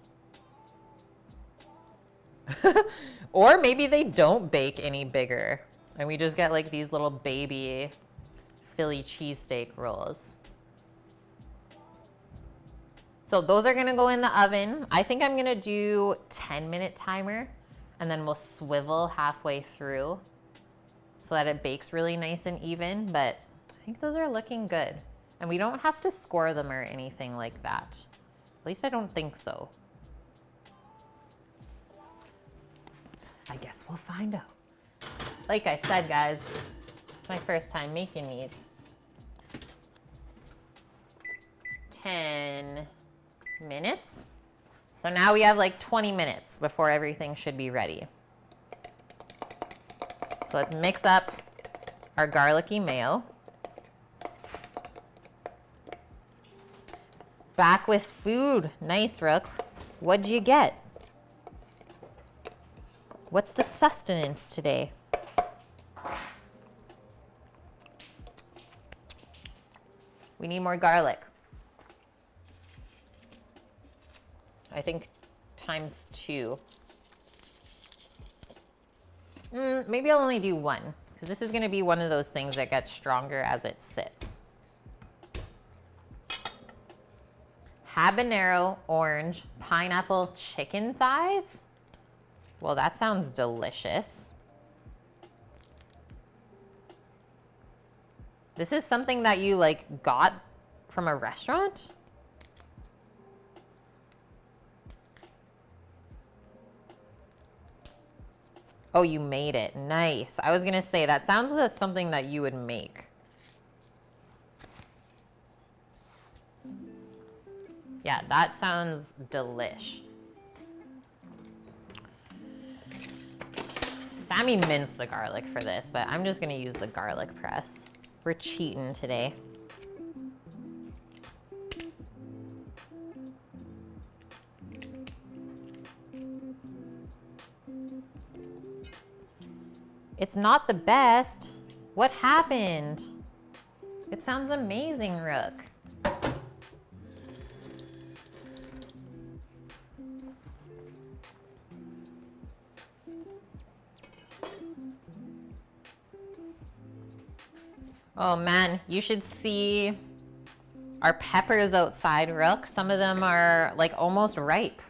Or maybe they don't bake any bigger and we just get like these little baby Philly cheesesteak rolls. So those are gonna go in the oven. I think I'm gonna do 10-minute timer and then we'll swivel halfway through so that it bakes really nice and even, but I think those are looking good. And we don't have to score them or anything like that. At least I don't think so. I guess we'll find out. Like I said, guys, it's my first time making these. 10 minutes. So now we have like 20 minutes before everything should be ready. So let's mix up our garlicky mayo. Back with food. Nice, Rook. What'd you get? What's the sustenance today? We need more garlic. I think ×2. Maybe I'll only do 1, because this is going to be one of those things that gets stronger as it sits. Habanero, orange, pineapple, chicken thighs. Well, that sounds delicious. This is something that you like got from a restaurant? Oh, you made it. Nice. I was gonna say, that sounds like something that you would make. Yeah, that sounds delish. Sammy minced the garlic for this, but I'm just gonna use the garlic press. We're cheating today. It's not the best. What happened? It sounds amazing, Rook. Oh man, you should see our peppers outside, Rook. Some of them are like almost ripe.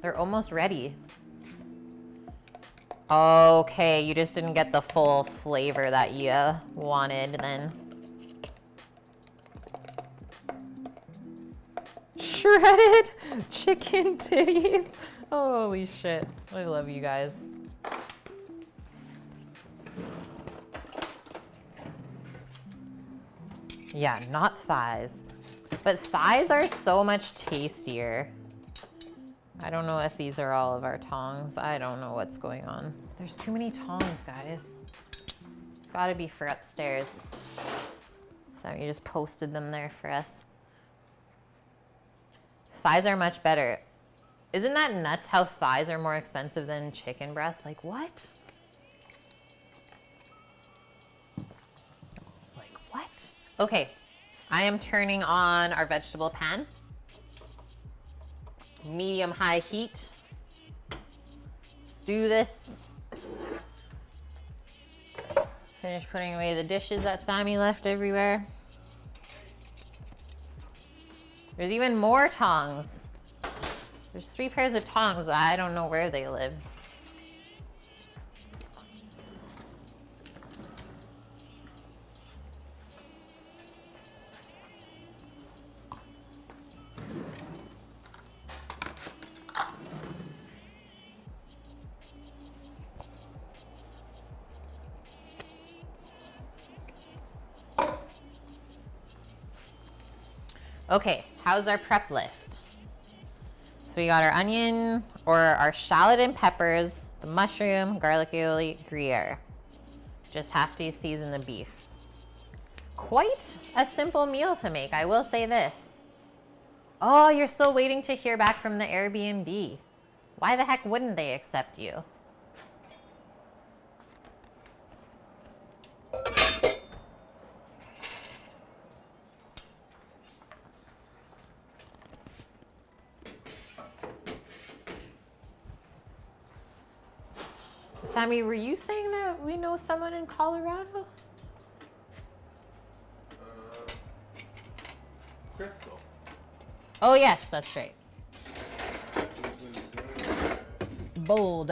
They're almost ready. Okay, you just didn't get the full flavor that you wanted then. Shredded chicken titties. Holy shit. I love you guys. Yeah, not thighs. But thighs are so much tastier. I don't know if these are all of our tongs. I don't know what's going on. There's too many tongs, guys. It's gotta be for upstairs. So you just posted them there for us. Thighs are much better. Isn't that nuts how thighs are more expensive than chicken breast? Like what? Like what? Okay, I am turning on our vegetable pan. Medium-high heat. Let's do this. Finish putting away the dishes that Sammy left everywhere. There's even more tongs. There's 3 pairs of tongs. I don't know where they live. Okay, how's our prep list? So we got our onion, or our shallot and peppers, the mushroom, garlic aioli, Gruyere. Just have to season the beef. Quite a simple meal to make, I will say this. Oh, you're still waiting to hear back from the Airbnb. Why the heck wouldn't they accept you? Sammy, were you saying that we know someone in Colorado? Crystal. Oh yes, that's right. Bold.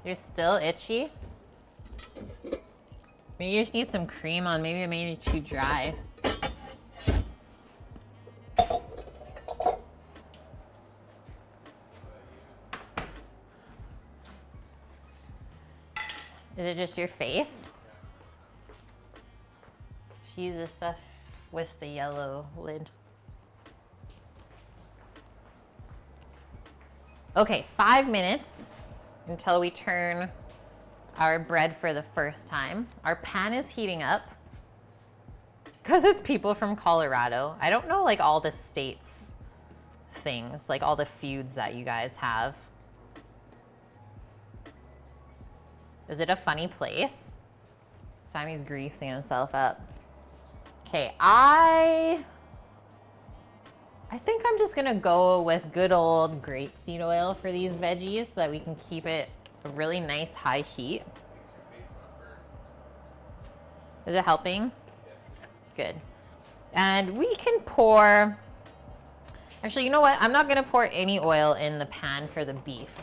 You're still itchy? Maybe you just need some cream on. Maybe it made it too dry. Is it just your face? use the stuff with the yellow lid. Okay, 5 minutes until we turn our bread for the first time. Our pan is heating up because it's people from Colorado. I don't know like all the states things, like all the feuds that you guys have. Is it a funny place? Sammy's greasing himself up. Okay, I think I'm just gonna go with good old grapeseed oil for these veggies so that we can keep it a really nice high heat. Is it helping? Good. And we can pour, actually, you know what? I'm not gonna pour any oil in the pan for the beef.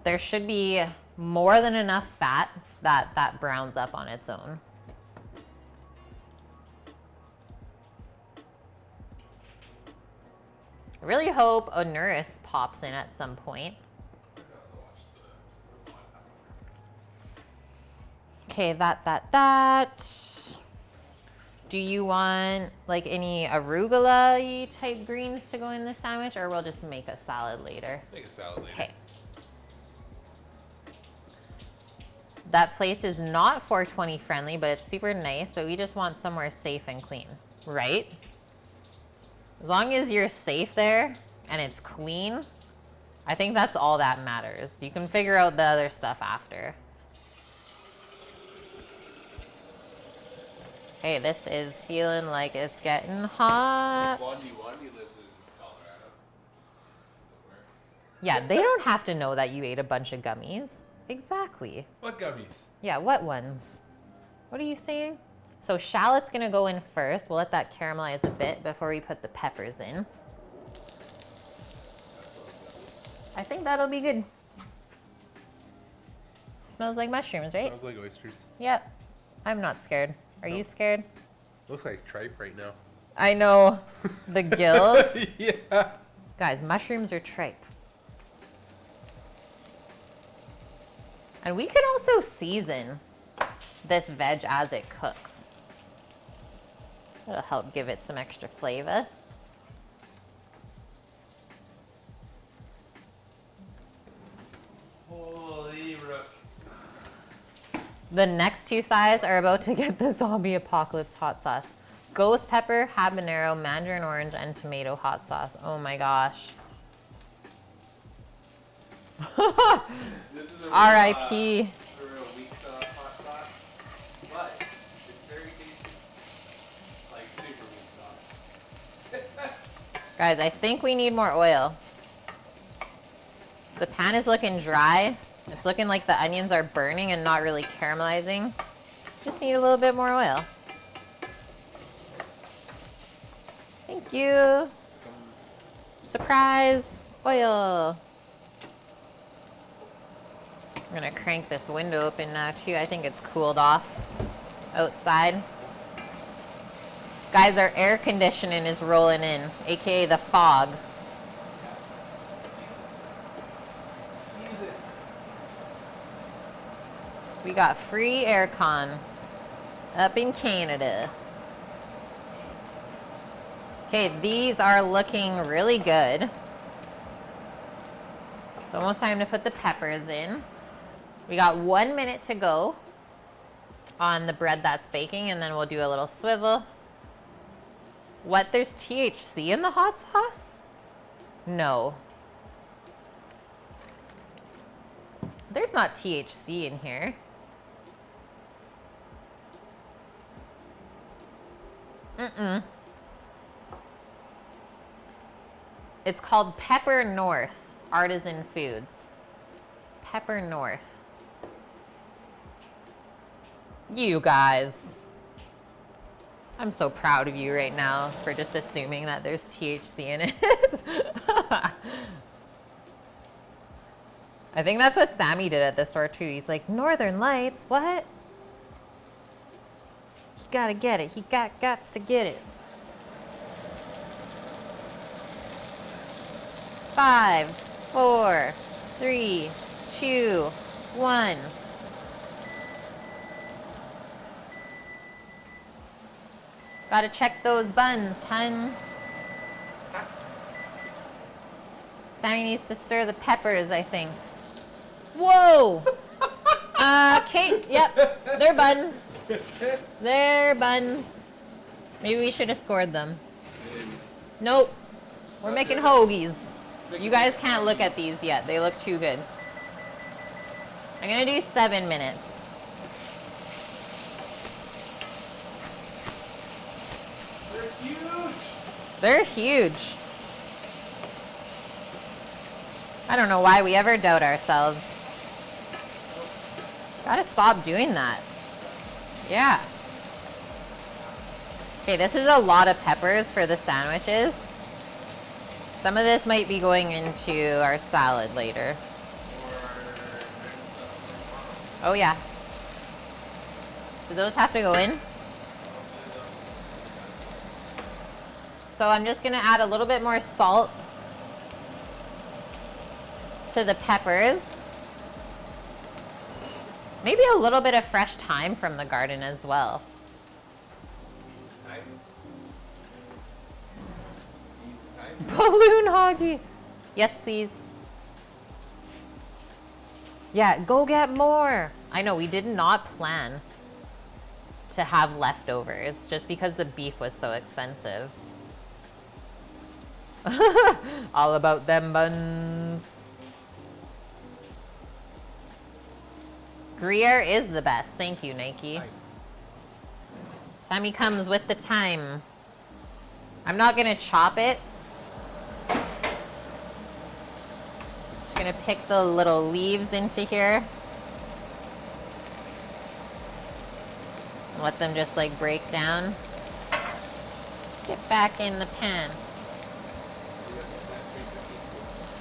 There should be more than enough fat that browns up on its own. I really hope Onuris pops in at some point. Okay, that. Do you want like any arugula-y type greens to go in the sandwich, or we'll just make a salad later? Make a salad later. Okay. That place is not 420 friendly, but it's super nice, but we just want somewhere safe and clean, right? As long as you're safe there and it's clean, I think that's all that matters. You can figure out the other stuff after. Okay, this is feeling like it's getting hot. Wandy lives in Colorado. Somewhere. Yeah, they don't have to know that you ate a bunch of gummies. Exactly. What gummies? Yeah, what ones? What are you saying? So shallot's gonna go in first. We'll let that caramelize a bit before we put the peppers in. I think that'll be good. Smells like mushrooms, right? Smells like oysters. Yep. I'm not scared. Are you scared? Looks like tripe right now. I know. The gills. Yeah. Guys, mushrooms are tripe. And we can also season this veg as it cooks. It'll help give it some extra flavor. Holy rook. The next two thighs are about to get the zombie apocalypse hot sauce. Ghost pepper, habanero, mandarin orange, and tomato hot sauce. Oh my gosh. This is a R.I.P. Real weak hot sauce, but it's very tasty. Like super weak sauce. Guys, I think we need more oil. The pan is looking dry. It's looking like the onions are burning and not really caramelizing. Just need a little bit more oil. Thank you. Surprise oil. I'm gonna crank this window open now too. I think it's cooled off outside. Guys, our air conditioning is rolling in, aka the fog. We got free aircon up in Canada. Okay, these are looking really good. It's almost time to put the peppers in. We got 1 minute to go on the bread that's baking, and then we'll do a little swivel. What, there's THC in the hot sauce? No. There's not THC in here. Mm-mm. It's called Pepper North Artisan Foods. Pepper North. You guys. I'm so proud of you right now for just assuming that there's THC in it. I think that's what Sammy did at the store too. He's like, Northern Lights, what? He gotta get it. He gots to get it. 5, 4, 3, 2, 1. Gotta check those buns, hun. Sammy needs to stir the peppers, I think. Whoa! Kate, yep, they're buns. They're buns. Maybe we should have scored them. Nope. We're making hoagies. You guys can't look at these yet. They look too good. I'm gonna do 7 minutes. They're huge. They're huge. I don't know why we ever doubt ourselves. Gotta stop doing that. Yeah. Okay, this is a lot of peppers for the sandwiches. Some of this might be going into our salad later. Oh yeah. Do those have to go in? So I'm just gonna add a little bit more salt to the peppers. Maybe a little bit of fresh thyme from the garden as well. Balloon hoagie. Yes, please. Yeah, go get more. I know, we did not plan to have leftovers just because the beef was so expensive. All about them buns. Gruyere is the best. Thank you, Nike. Sammy comes with the time. I'm not gonna chop it. Just gonna pick the little leaves into here. Let them just like break down. Get back in the pan.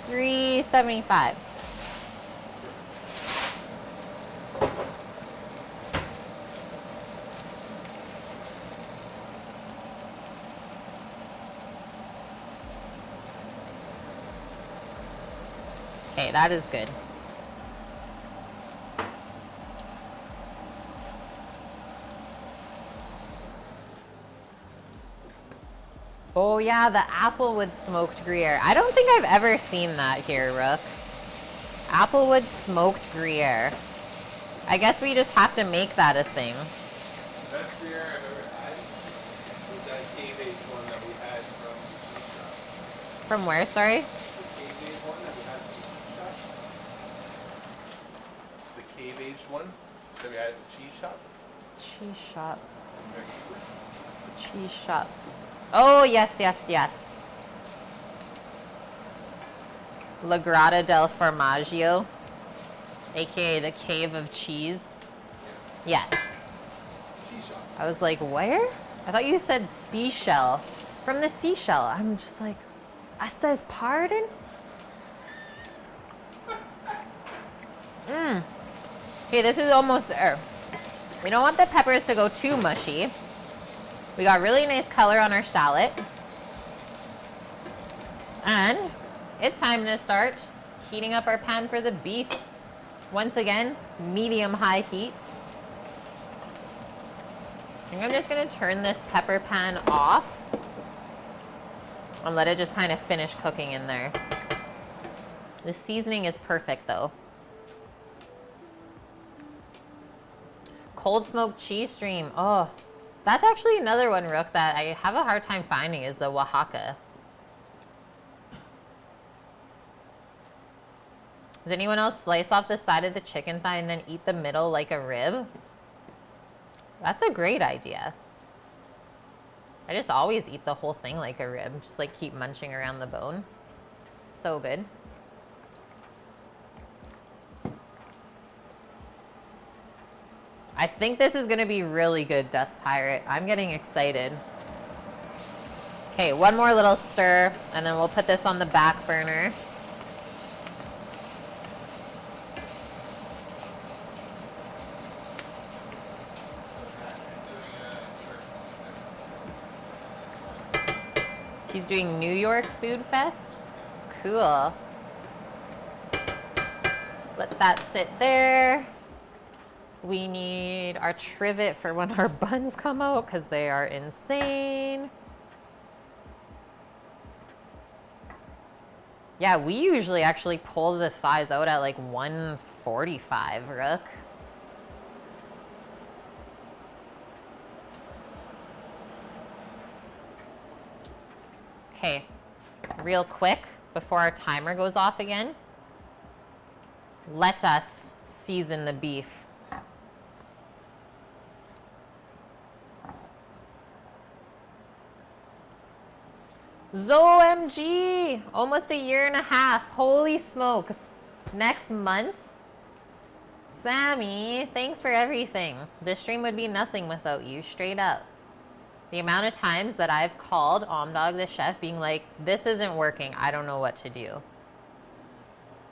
375. Okay, that is good. Oh yeah, the applewood smoked Gruyere. I don't think I've ever seen that here, Rook. Applewood smoked Gruyere. I guess we just have to make that a thing. The best Gruyere I've ever had was that cave-aged one that we had from the cheese shop. From where, sorry? The cave-aged one that we had from the cheese shop. The cave-aged one that we had at the cheese shop. Cheese shop. in Vancouver. Cheese shop. Oh, yes, yes, yes. La Grata del Formaggio, aka the Cave of Cheese. Yes. Cheese shop. I was like, where? I thought you said seashell. From the seashell. I'm just like, I says pardon? Okay, this is almost there. We don't want the peppers to go too mushy. We got really nice color on our shallot. And it's time to start heating up our pan for the beef. Once again, medium-high heat. I think I'm just gonna turn this pepper pan off and let it just kind of finish cooking in there. The seasoning is perfect though. Cold smoked cheese stream. Oh, that's actually another one, Rook, that I have a hard time finding is the Oaxaca. Does anyone else slice off the side of the chicken thigh and then eat the middle like a rib? That's a great idea. I just always eat the whole thing like a rib. Just like keep munching around the bone. So good. I think this is gonna be really good, Dust Pirate. I'm getting excited. Okay, one more little stir, and then we'll put this on the back burner. He's doing New York Food Fest? Cool. Let that sit there. We need our trivet for when our buns come out because they are insane. Yeah, we usually actually pull the thighs out at like 145, Rook. Okay, real quick before our timer goes off again, let us season the beef. ZOMG! Almost a year and a half. Holy smokes. Next month? Sammy, thanks for everything. This stream would be nothing without you, straight up. The amount of times that I've called Omdog the chef being like, this isn't working, I don't know what to do.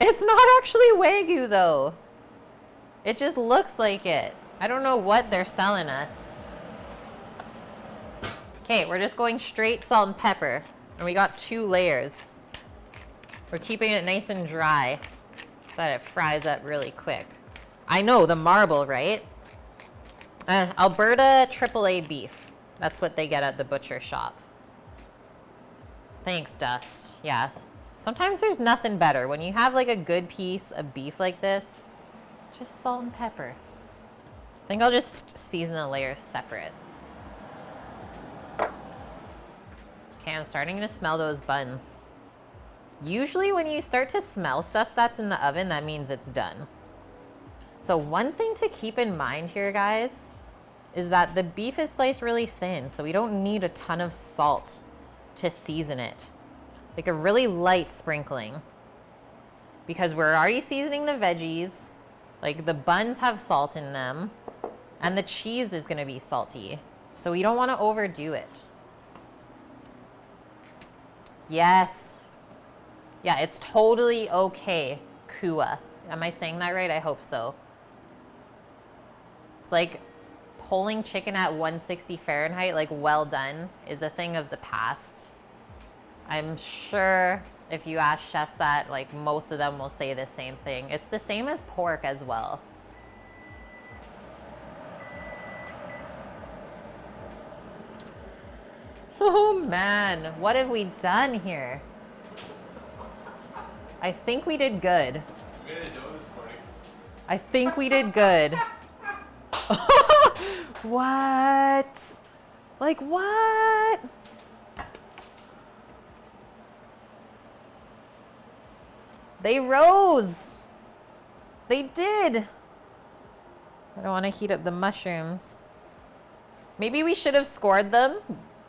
It's not actually Wagyu though. It just looks like it. I don't know what they're selling us. Okay, we're just going straight salt and pepper. And we got 2 layers. We're keeping it nice and dry so that it fries up really quick. I know, the marble, right? Alberta AAA beef. That's what they get at the butcher shop. Thanks, Dust. Yeah. Sometimes there's nothing better. When you have like a good piece of beef like this, just salt and pepper. I think I'll just season the layers separate. Okay, I'm starting to smell those buns. Usually when you start to smell stuff that's in the oven, that means it's done. So one thing to keep in mind here, guys, is that the beef is sliced really thin, so we don't need a ton of salt to season it. Like a really light sprinkling. Because we're already seasoning the veggies, like the buns have salt in them, and the cheese is gonna be salty. So we don't wanna overdo it. Yes. Yeah, it's totally okay, Kua. Am I saying that right? I hope so. It's like pulling chicken at 160 Fahrenheit, like well done, is a thing of the past. I'm sure if you ask chefs that, like most of them will say the same thing. It's the same as pork as well. Oh man, what have we done here? I think we did good. We made a dough this morning. I think we did good. What? Like what? They rose. They did. I don't want to heat up the mushrooms. Maybe we should have scored them.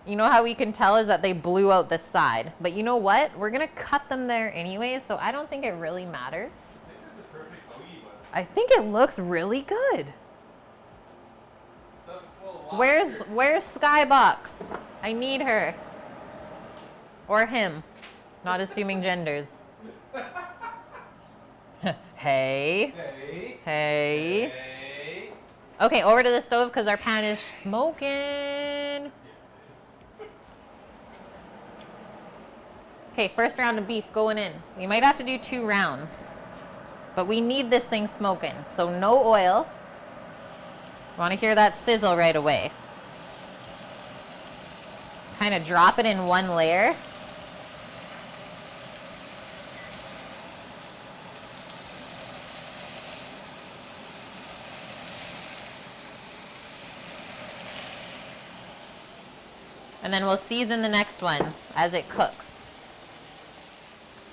You know how we can tell is that they blew out the side. But you know what? We're going to cut them there anyway, so I don't think it really matters. I think that's a perfect hoagie bun. I think it looks really good. Stuff full of lobster. Where's Skybox? I need her. Or him. Not assuming genders. Hey. Hey. Hey. Hey. Okay, over to the stove because our pan is smoking. Okay, first round of beef going in. We might have to do 2 rounds. But we need this thing smoking. So no oil. Want to hear that sizzle right away. Kind of drop it in one layer. And then we'll season the next one as it cooks.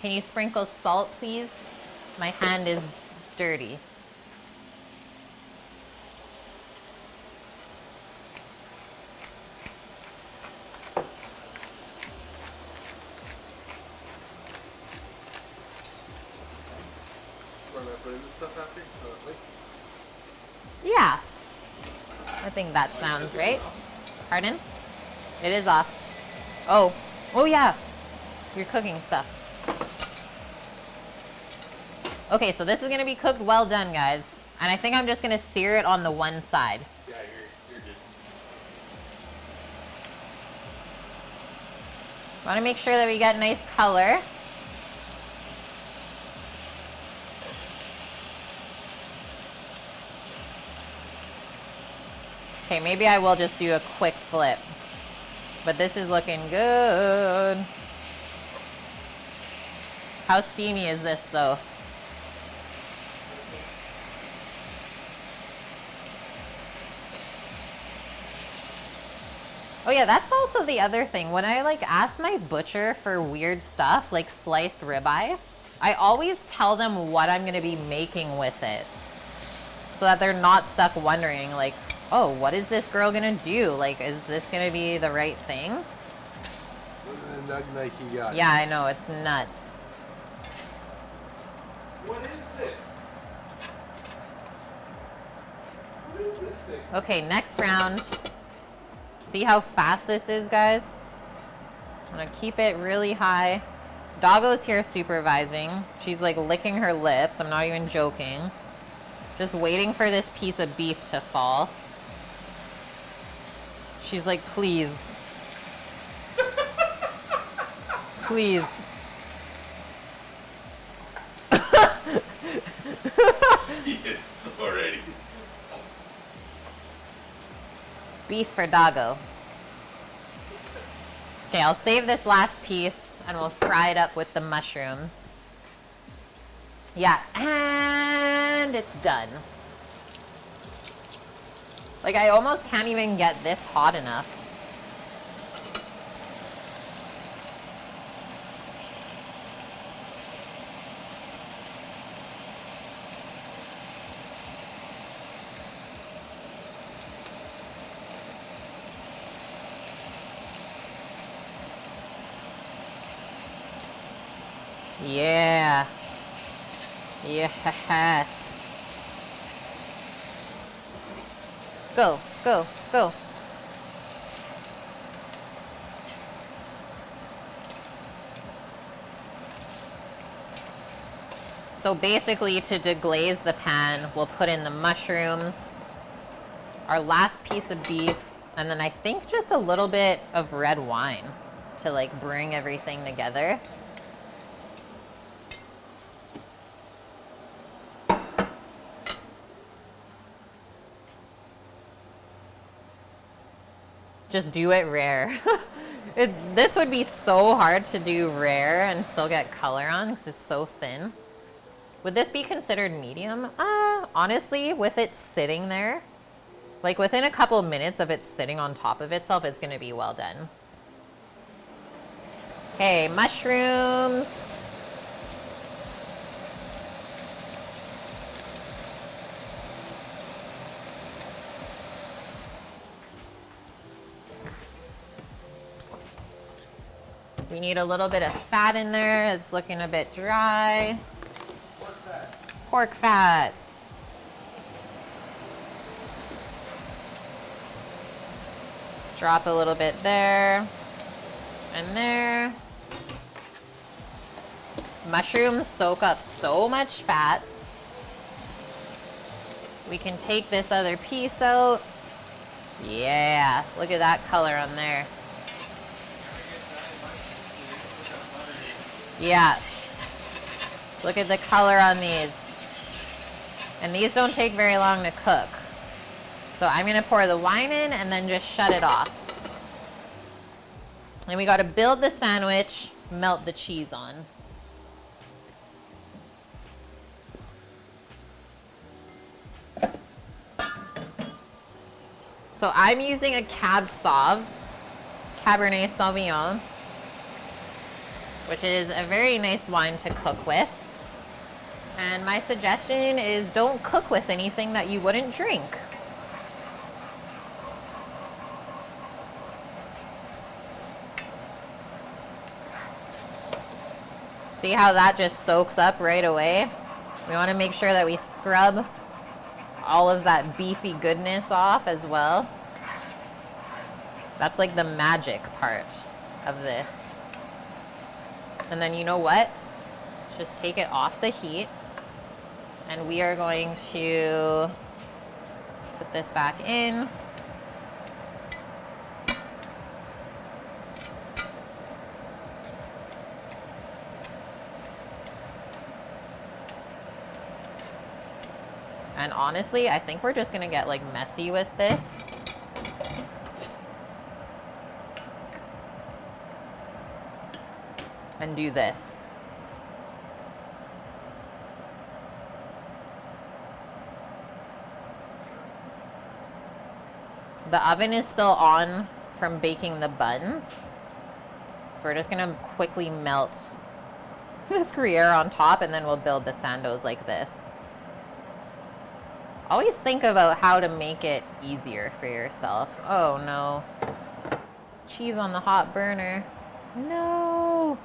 Can you sprinkle salt, please? My hand is dirty. Want to put in this stuff after? Like? Yeah. I think that sounds right. Pardon? It is off. Oh. Oh yeah. You're cooking stuff. Okay, so this is going to be cooked well done, guys. And I think I'm just going to sear it on the one side. Yeah, you're good. Want to make sure that we get nice color. Okay, maybe I will just do a quick flip. But this is looking good. How steamy is this though? Oh yeah, that's also the other thing. When I like ask my butcher for weird stuff, like sliced ribeye, I always tell them what I'm gonna be making with it. So that they're not stuck wondering like, oh, what is this girl gonna do? Like, is this gonna be the right thing? What the nug knife you got? Yeah, I know, it's nuts. What is this? What is this thing? Okay, next round. See how fast this is, guys? I'm gonna keep it really high. Doggo's here supervising. She's like licking her lips. I'm not even joking. Just waiting for this piece of beef to fall. She's like, please. Please. She is already. Beef for Doggo. Okay, I'll save this last piece and we'll fry it up with the mushrooms. Yeah, and it's done. Like, I almost can't even get this hot enough. Yeah. Yes. Go, go, go. So basically, to deglaze the pan, we'll put in the mushrooms, our last piece of beef, and then I think just a little bit of red wine to like bring everything together. Just do it rare. This would be so hard to do rare and still get color on because it's so thin. Would this be considered medium? Honestly, with it sitting there, like within a couple of minutes of it sitting on top of itself, it's gonna be well done. Okay, mushrooms. We need a little bit of fat in there. It's looking a bit dry. Pork fat. Pork fat. Drop a little bit there and there. Mushrooms soak up so much fat. We can take this other piece out. Yeah, look at that color on there. Yeah. Look at the color on these. And these don't take very long to cook. So I'm gonna pour the wine in and then just shut it off. And we gotta build the sandwich, melt the cheese on. So I'm using a Cab Sauv, Cabernet Sauvignon, which is a very nice wine to cook with. And my suggestion is don't cook with anything that you wouldn't drink. See how that just soaks up right away? We want to make sure that we scrub all of that beefy goodness off as well. That's like the magic part of this. And then you know what? Just take it off the heat. And we are going to put this back in. And honestly, I think we're just gonna get like messy with this and do this. The oven is still on from baking the buns. So we're just gonna quickly melt this Gruyere on top, and then we'll build the sandos like this. Always think about how to make it easier for yourself. Oh no. Cheese on the hot burner. No.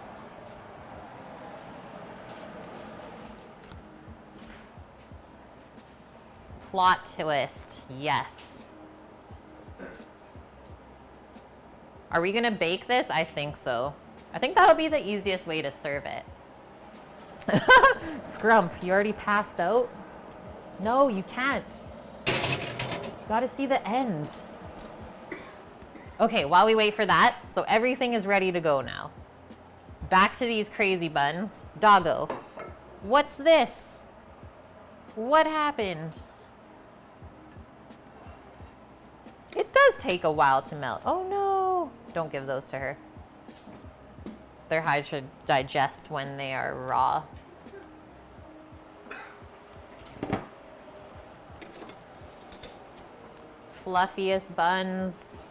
Plot twist. Yes. Are we gonna bake this? I think so. I think that'll be the easiest way to serve it. Scrump, you already passed out? No, you can't. You gotta see the end. Okay, while we wait for that, so everything is ready to go now. Back to these crazy buns. Doggo, what's this? What happened? It does take a while to melt. Oh no. Don't give those to her. Their hide should digest when they are raw. Fluffiest buns.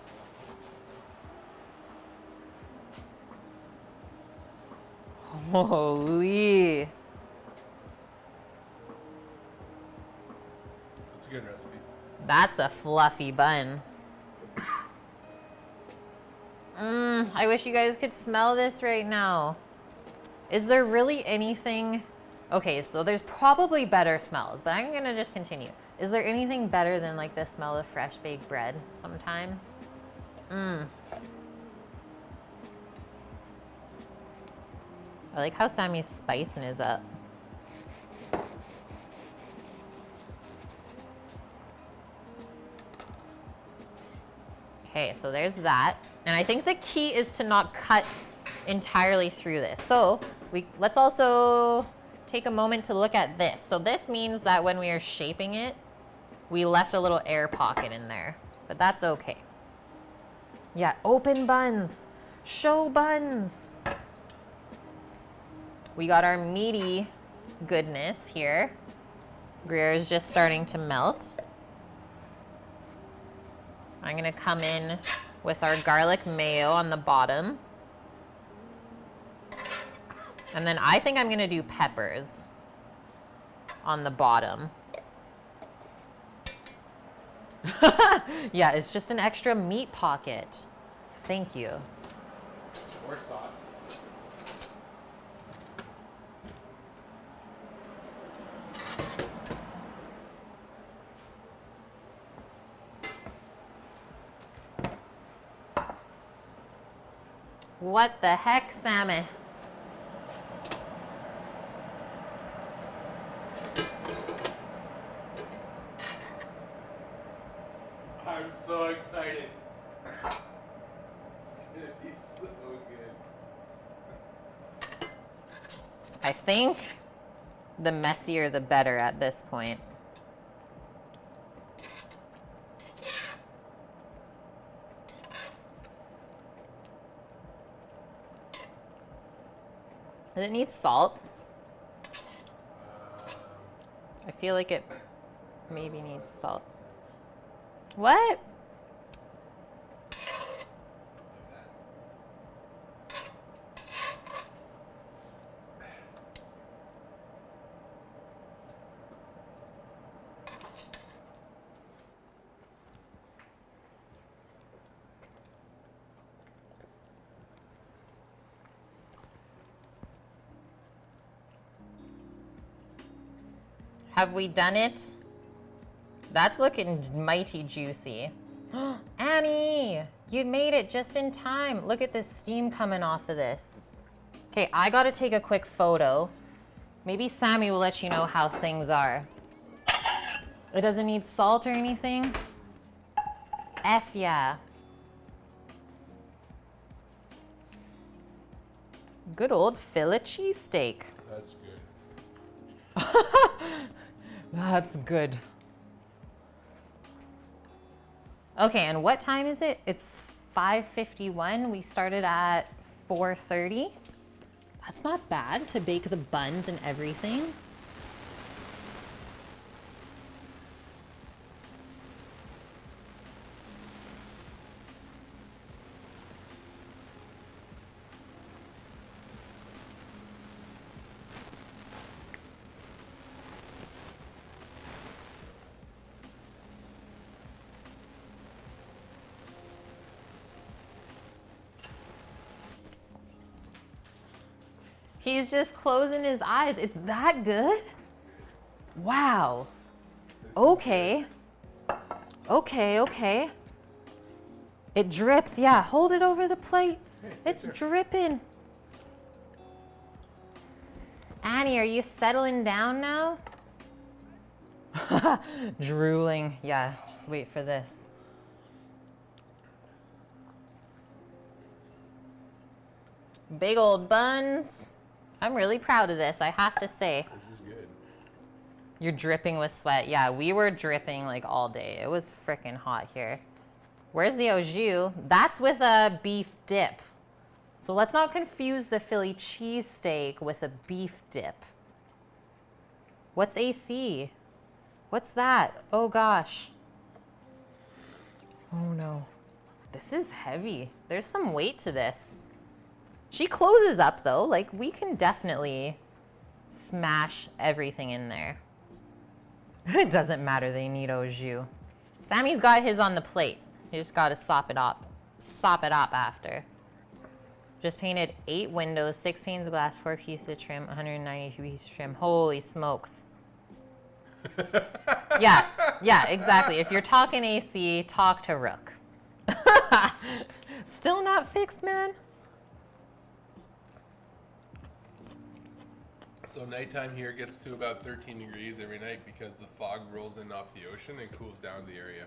Holy. That's a good recipe. That's a fluffy bun. I wish you guys could smell this right now. Is there really anything? Okay, so there's probably better smells, but I'm gonna just continue. Is there anything better than like the smell of fresh baked bread sometimes? I like how Sammy's spicing his up. Okay, so there's that. And I think the key is to not cut entirely through this. So let's also take a moment to look at this. So this means that when we are shaping it, we left a little air pocket in there, but that's okay. Yeah, open buns, show buns. We got our meaty goodness here. Gruyere is just starting to melt. I'm gonna come in with our garlic mayo on the bottom. And then I think I'm gonna do peppers on the bottom. Yeah, it's just an extra meat pocket. Thank you. Or sauce. What the heck, Sammy? I'm so excited. It's gonna be so good. I think the messier the better at this point. Does it need salt? I feel like it maybe needs salt. What? Have we done it? That's looking mighty juicy. Annie, you made it just in time. Look at this steam coming off of this. Okay, I gotta take a quick photo. Maybe Sammy will let you know how things are. It doesn't need salt or anything? F yeah. Good old Philly cheesesteak. That's good. That's good. Okay, and what time is it? It's 5:51. We started at 4:30. That's not bad to bake the buns and everything. He's just closing his eyes. It's that good? Wow. Okay. Okay, okay. It drips. Yeah, hold it over the plate. It's dripping. Annie, are you settling down now? Drooling. Yeah, just wait for this. Big old buns. I'm really proud of this, I have to say. This is good. You're dripping with sweat. Yeah, we were dripping like all day. It was freaking hot here. Where's the au jus? That's with a beef dip. So let's not confuse the Philly cheesesteak with a beef dip. What's AC? What's that? Oh gosh. Oh no. This is heavy. There's some weight to this. She closes up though, like we can definitely smash everything in there. It doesn't matter, they need au jus. Sammy's got his on the plate. You just gotta sop it up. Sop it up after. Just painted 8 windows, 6 panes of glass, 4 pieces of trim, 192 pieces of trim. Holy smokes. Yeah, exactly. If you're talking AC, talk to Rook. Still not fixed, man. So nighttime here gets to about 13 degrees every night because the fog rolls in off the ocean and cools down the area.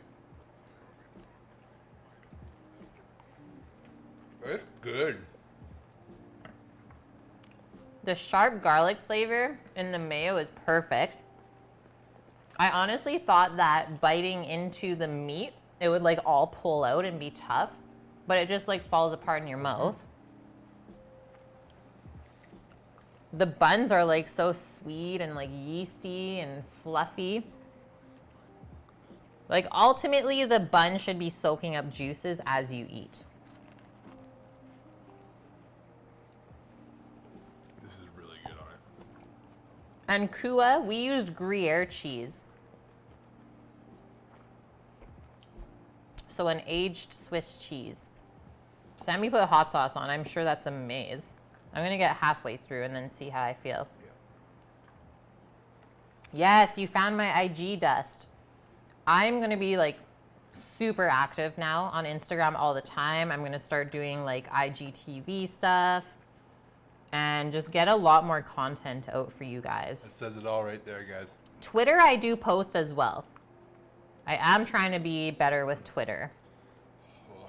It's good. The sharp garlic flavor in the mayo is perfect. I honestly thought that biting into the meat, it would like all pull out and be tough, but it just like falls apart in your mouth. The buns are like so sweet and like yeasty and fluffy. Like ultimately the bun should be soaking up juices as you eat. This is really good on it. And Kua, we used Gruyere cheese. So an aged Swiss cheese. Sammy put hot sauce on. I'm sure that's a maze. I'm gonna get halfway through and then see how I feel. Yeah. Yes, you found my IG dust. I'm gonna be like super active now on Instagram all the time. I'm gonna start doing like IGTV stuff and just get a lot more content out for you That guys. says it all right there, guys. Twitter, I do post as well. I am trying to be better with Twitter,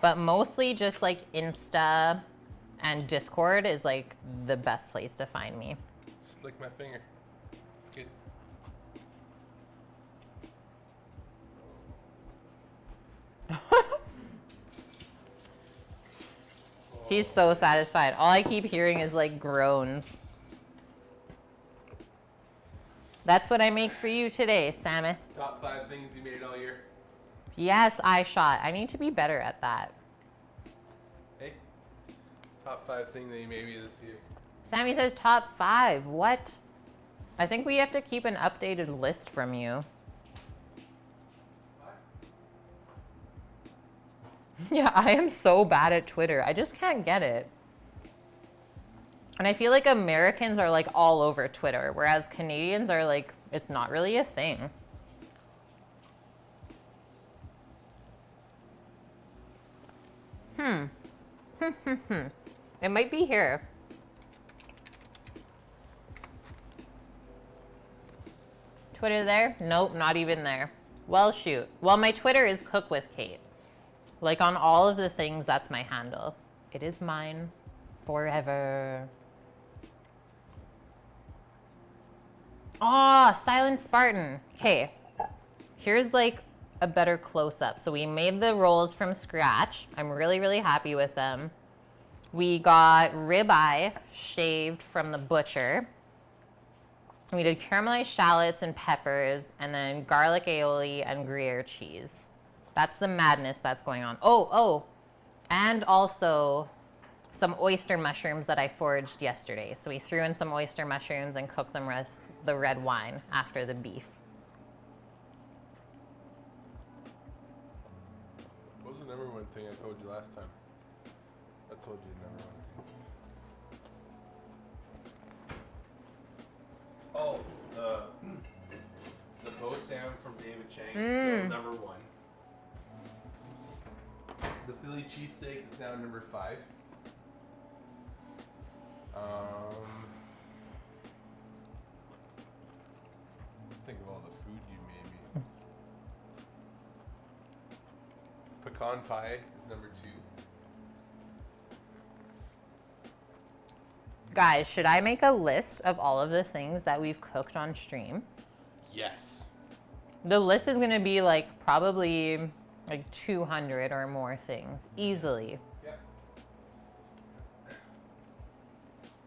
but mostly just like Insta and Discord is like the best place to find me. Just lick my finger. It's good. He's so satisfied. All I keep hearing is like groans. That's what I make for you today, Sammy. Top 5 things you made all year. Yes, I shot. I need to be better at that. Hey. Top 5 thing that you made me this year. Sammy says top 5. What? I think we have to keep an updated list from you. Yeah, I am so bad at Twitter. I just can't get it. And I feel like Americans are like all over Twitter, whereas Canadians are like, it's not really a thing. It might be here. Twitter there? Nope, not even there. Well, shoot. Well, my Twitter is Cook with Kate. Like on all of the things, that's my handle. It is mine forever. Aw, Silent Spartan. Okay, here's like a better close-up. So we made the rolls from scratch. I'm really, really happy with them. We got ribeye shaved from the butcher. We did caramelized shallots and peppers, and then garlic aioli and Gruyere cheese. That's the madness that's going on. Oh, and also some oyster mushrooms that I foraged yesterday. So we threw in some oyster mushrooms and cooked them with the red wine after the beef. What was the number one thing I told you last time? I told you the number one thing. Oh, the Bo Sam from David Chang is still number 1. The Philly cheesesteak is now number 5. Think of all the food you made me. Pecan pie is number 2. Guys, should I make a list of all of the things that we've cooked on stream? Yes. The list is going to be like probably like 200 or more things, easily. Yeah.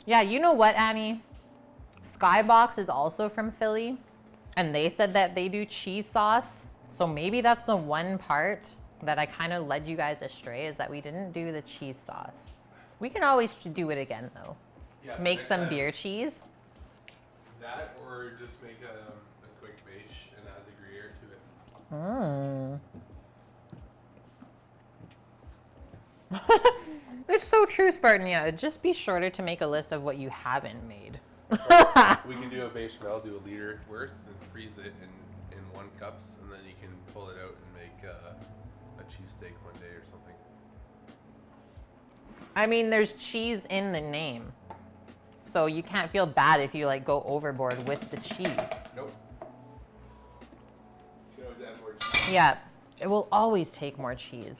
Yeah, you know what, Annie? Skybox is also from Philly, and they said that they do cheese sauce. So maybe that's the one part that I kind of led you guys astray, is that we didn't do the cheese sauce. We can always do it again, though. Yes, Make some that, beer cheese. That, or just make a quick base and add the Gruyere to it. It's so true, Spartan. Yeah, just be shorter to make a list of what you haven't made. We can do a bechamel, do a liter worth, and freeze it in 1 cups, and then you can pull it out and make a cheesesteak one day or something. I mean, there's cheese in the name, so you can't feel bad if you like go overboard with the cheese. Nope. You can always add more cheese. Yeah, it will always take more cheese.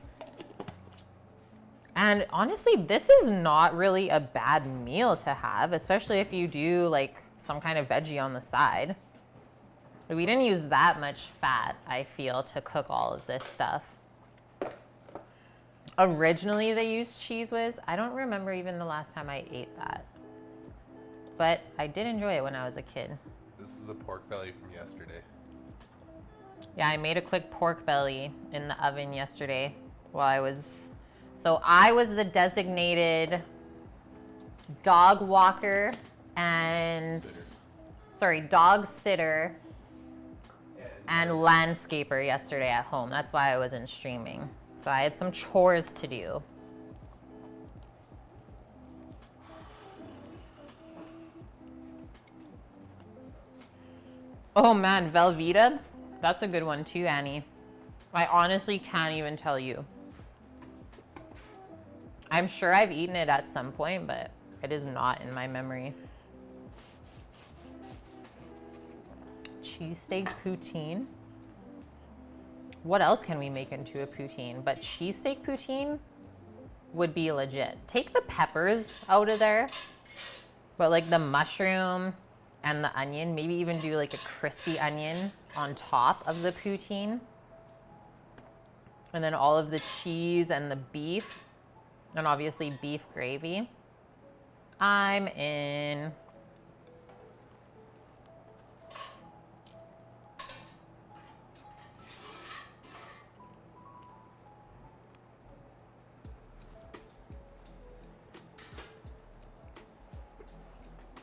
And honestly, this is not really a bad meal to have, especially if you do like some kind of veggie on the side. We didn't use that much fat, I feel, to cook all of this stuff. Originally, they used Cheese Whiz. I don't remember even the last time I ate that. But I did enjoy it when I was a kid. This is the pork belly from yesterday. Yeah, I made a quick pork belly in the oven yesterday while I was... So I was the designated dog walker and... dog sitter and landscaper yesterday at home. That's why I wasn't streaming. So I had some chores to do. Oh man, Velveeta. That's a good one too, Annie. I honestly can't even tell you. I'm sure I've eaten it at some point, but it is not in my memory. Cheesesteak poutine. What else can we make into a poutine? But cheesesteak poutine would be legit. Take the peppers out of there, but like the mushroom and the onion, maybe even do like a crispy onion on top of the poutine. And then all of the cheese and the beef, and obviously beef gravy. I'm in.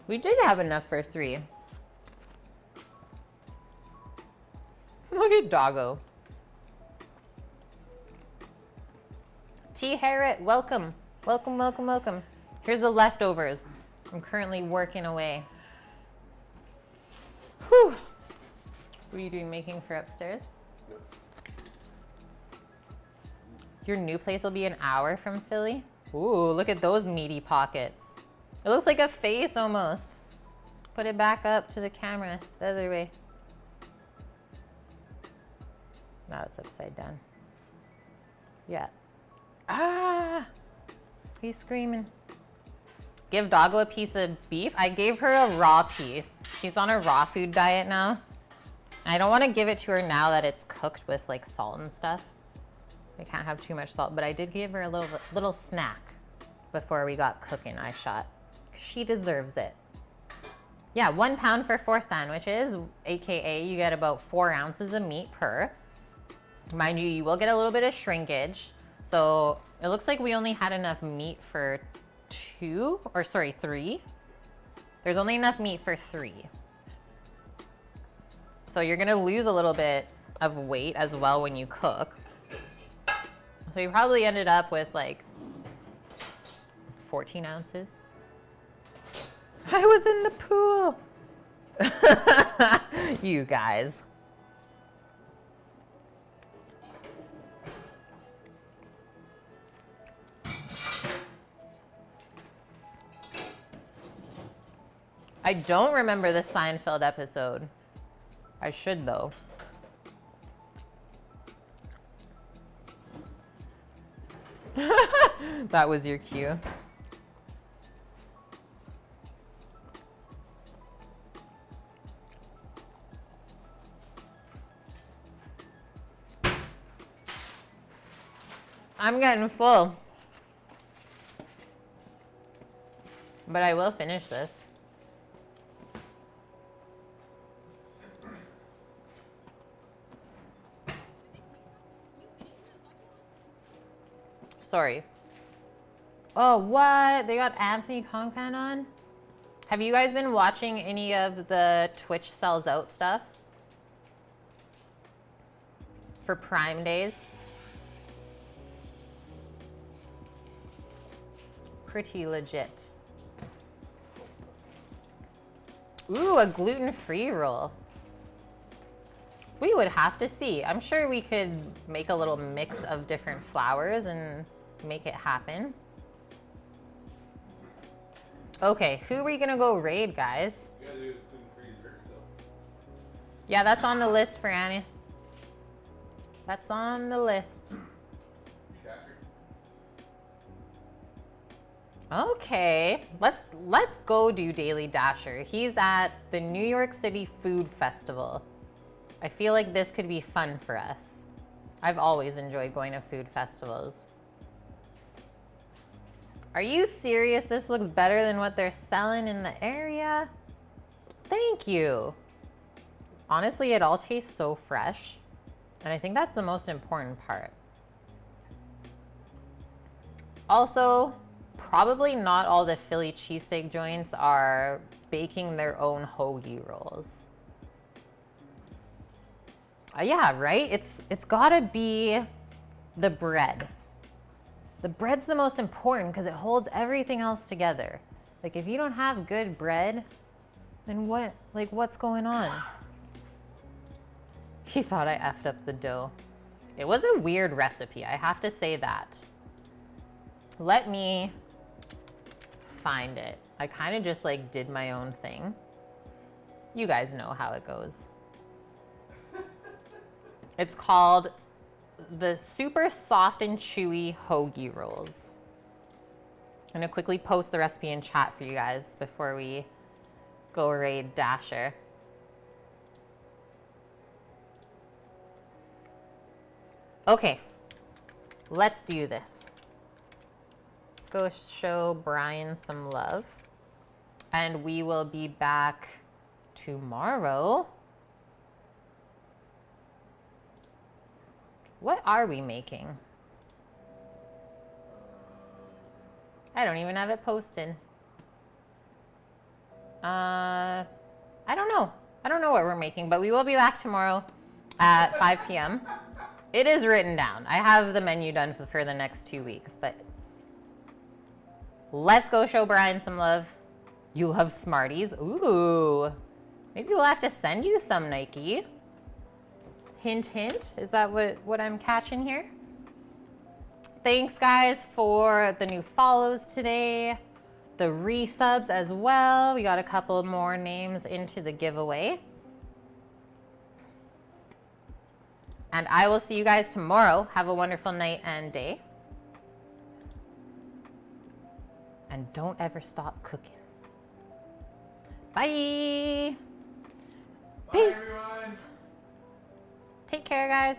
We did have enough for 3. Look at Doggo. T. Harriet, welcome. Welcome, welcome, welcome. Here's the leftovers. I'm currently working away. Whew. What are you doing, making for upstairs? Nope. Your new place will be an hour from Philly? Ooh, look at those meaty pockets. It looks like a face almost. Put it back up to the camera, the other way. Now it's upside down. Yeah. Ah! He's screaming. Give Doggo a piece of beef? I gave her a raw piece. She's on a raw food diet now. I don't want to give it to her now that it's cooked with like salt and stuff. I can't have too much salt, but I did give her a little snack. before we got cooking, I shot. She deserves it. Yeah, 1 pound for 4 sandwiches, aka you get about 4 ounces of meat per. Mind you, you will get a little bit of shrinkage. So it looks like we only had enough meat for 3. There's only enough meat for 3. So you're gonna lose a little bit of weight as well when you cook. So you probably ended up with like 14 ounces. I was in the pool. You guys. I don't remember the Seinfeld episode. I should though. That was your cue. I'm getting full. But I will finish this. Sorry. Oh, what? They got Anthony Kongfan on? Have you guys been watching any of the Twitch sells out stuff? For Prime days? Pretty legit. Ooh, a gluten-free roll. We would have to see. I'm sure we could make a little mix of different flours and make it happen. Okay, who are we gonna go raid, guys? You gotta do gluten-free dessert still. Yeah, that's on the list for Annie. That's on the list. Okay, let's go do Daily Dasher. He's at the New York City Food Festival. I feel like this could be fun for us. I've always enjoyed going to food festivals. Are you serious? This looks better than what they're selling in the area? Thank you. Honestly, it all tastes so fresh. And I think that's the most important part. Also, probably not all the Philly cheesesteak joints are baking their own hoagie rolls. Yeah, right? It's gotta be the bread. The bread's the most important because it holds everything else together. Like if you don't have good bread, then what's going on? He thought I effed up the dough. It was a weird recipe, I have to say that. Let me find it. I kind of just like did my own thing. You guys know how it goes. It's called the Super Soft and Chewy Hoagie Rolls. I'm gonna quickly post the recipe in chat for you guys before we go raid Dasher. Okay, let's do this. Let's go show Brian some love. And we will be back tomorrow. What are we making? I don't even have it posted. I don't know. I don't know what we're making, but we will be back tomorrow at 5 p.m. It is written down. I have the menu done for the next 2 weeks, but let's go show Brian some love. You love Smarties. Ooh. Maybe we'll have to send you some, Nike. Hint, hint. Is that what I'm catching here? Thanks, guys, for the new follows today. The resubs as well. We got a couple more names into the giveaway. And I will see you guys tomorrow. Have a wonderful night and day. And don't ever stop cooking. Bye. Bye, Peace. everyone. Take care, guys.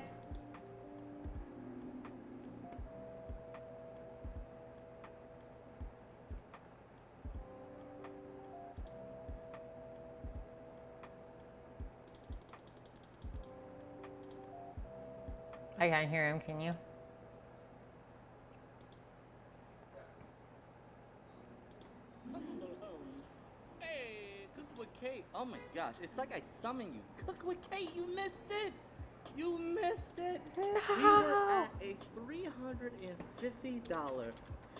I can't hear him, can you? Hey, Cook with Kate. Oh my gosh, it's like I summoned you. Cook with Kate, you missed it. You missed it. We were at a $350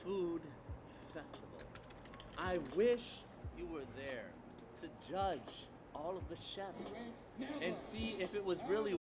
food festival. I wish you were there to judge all of the chefs and see if it was really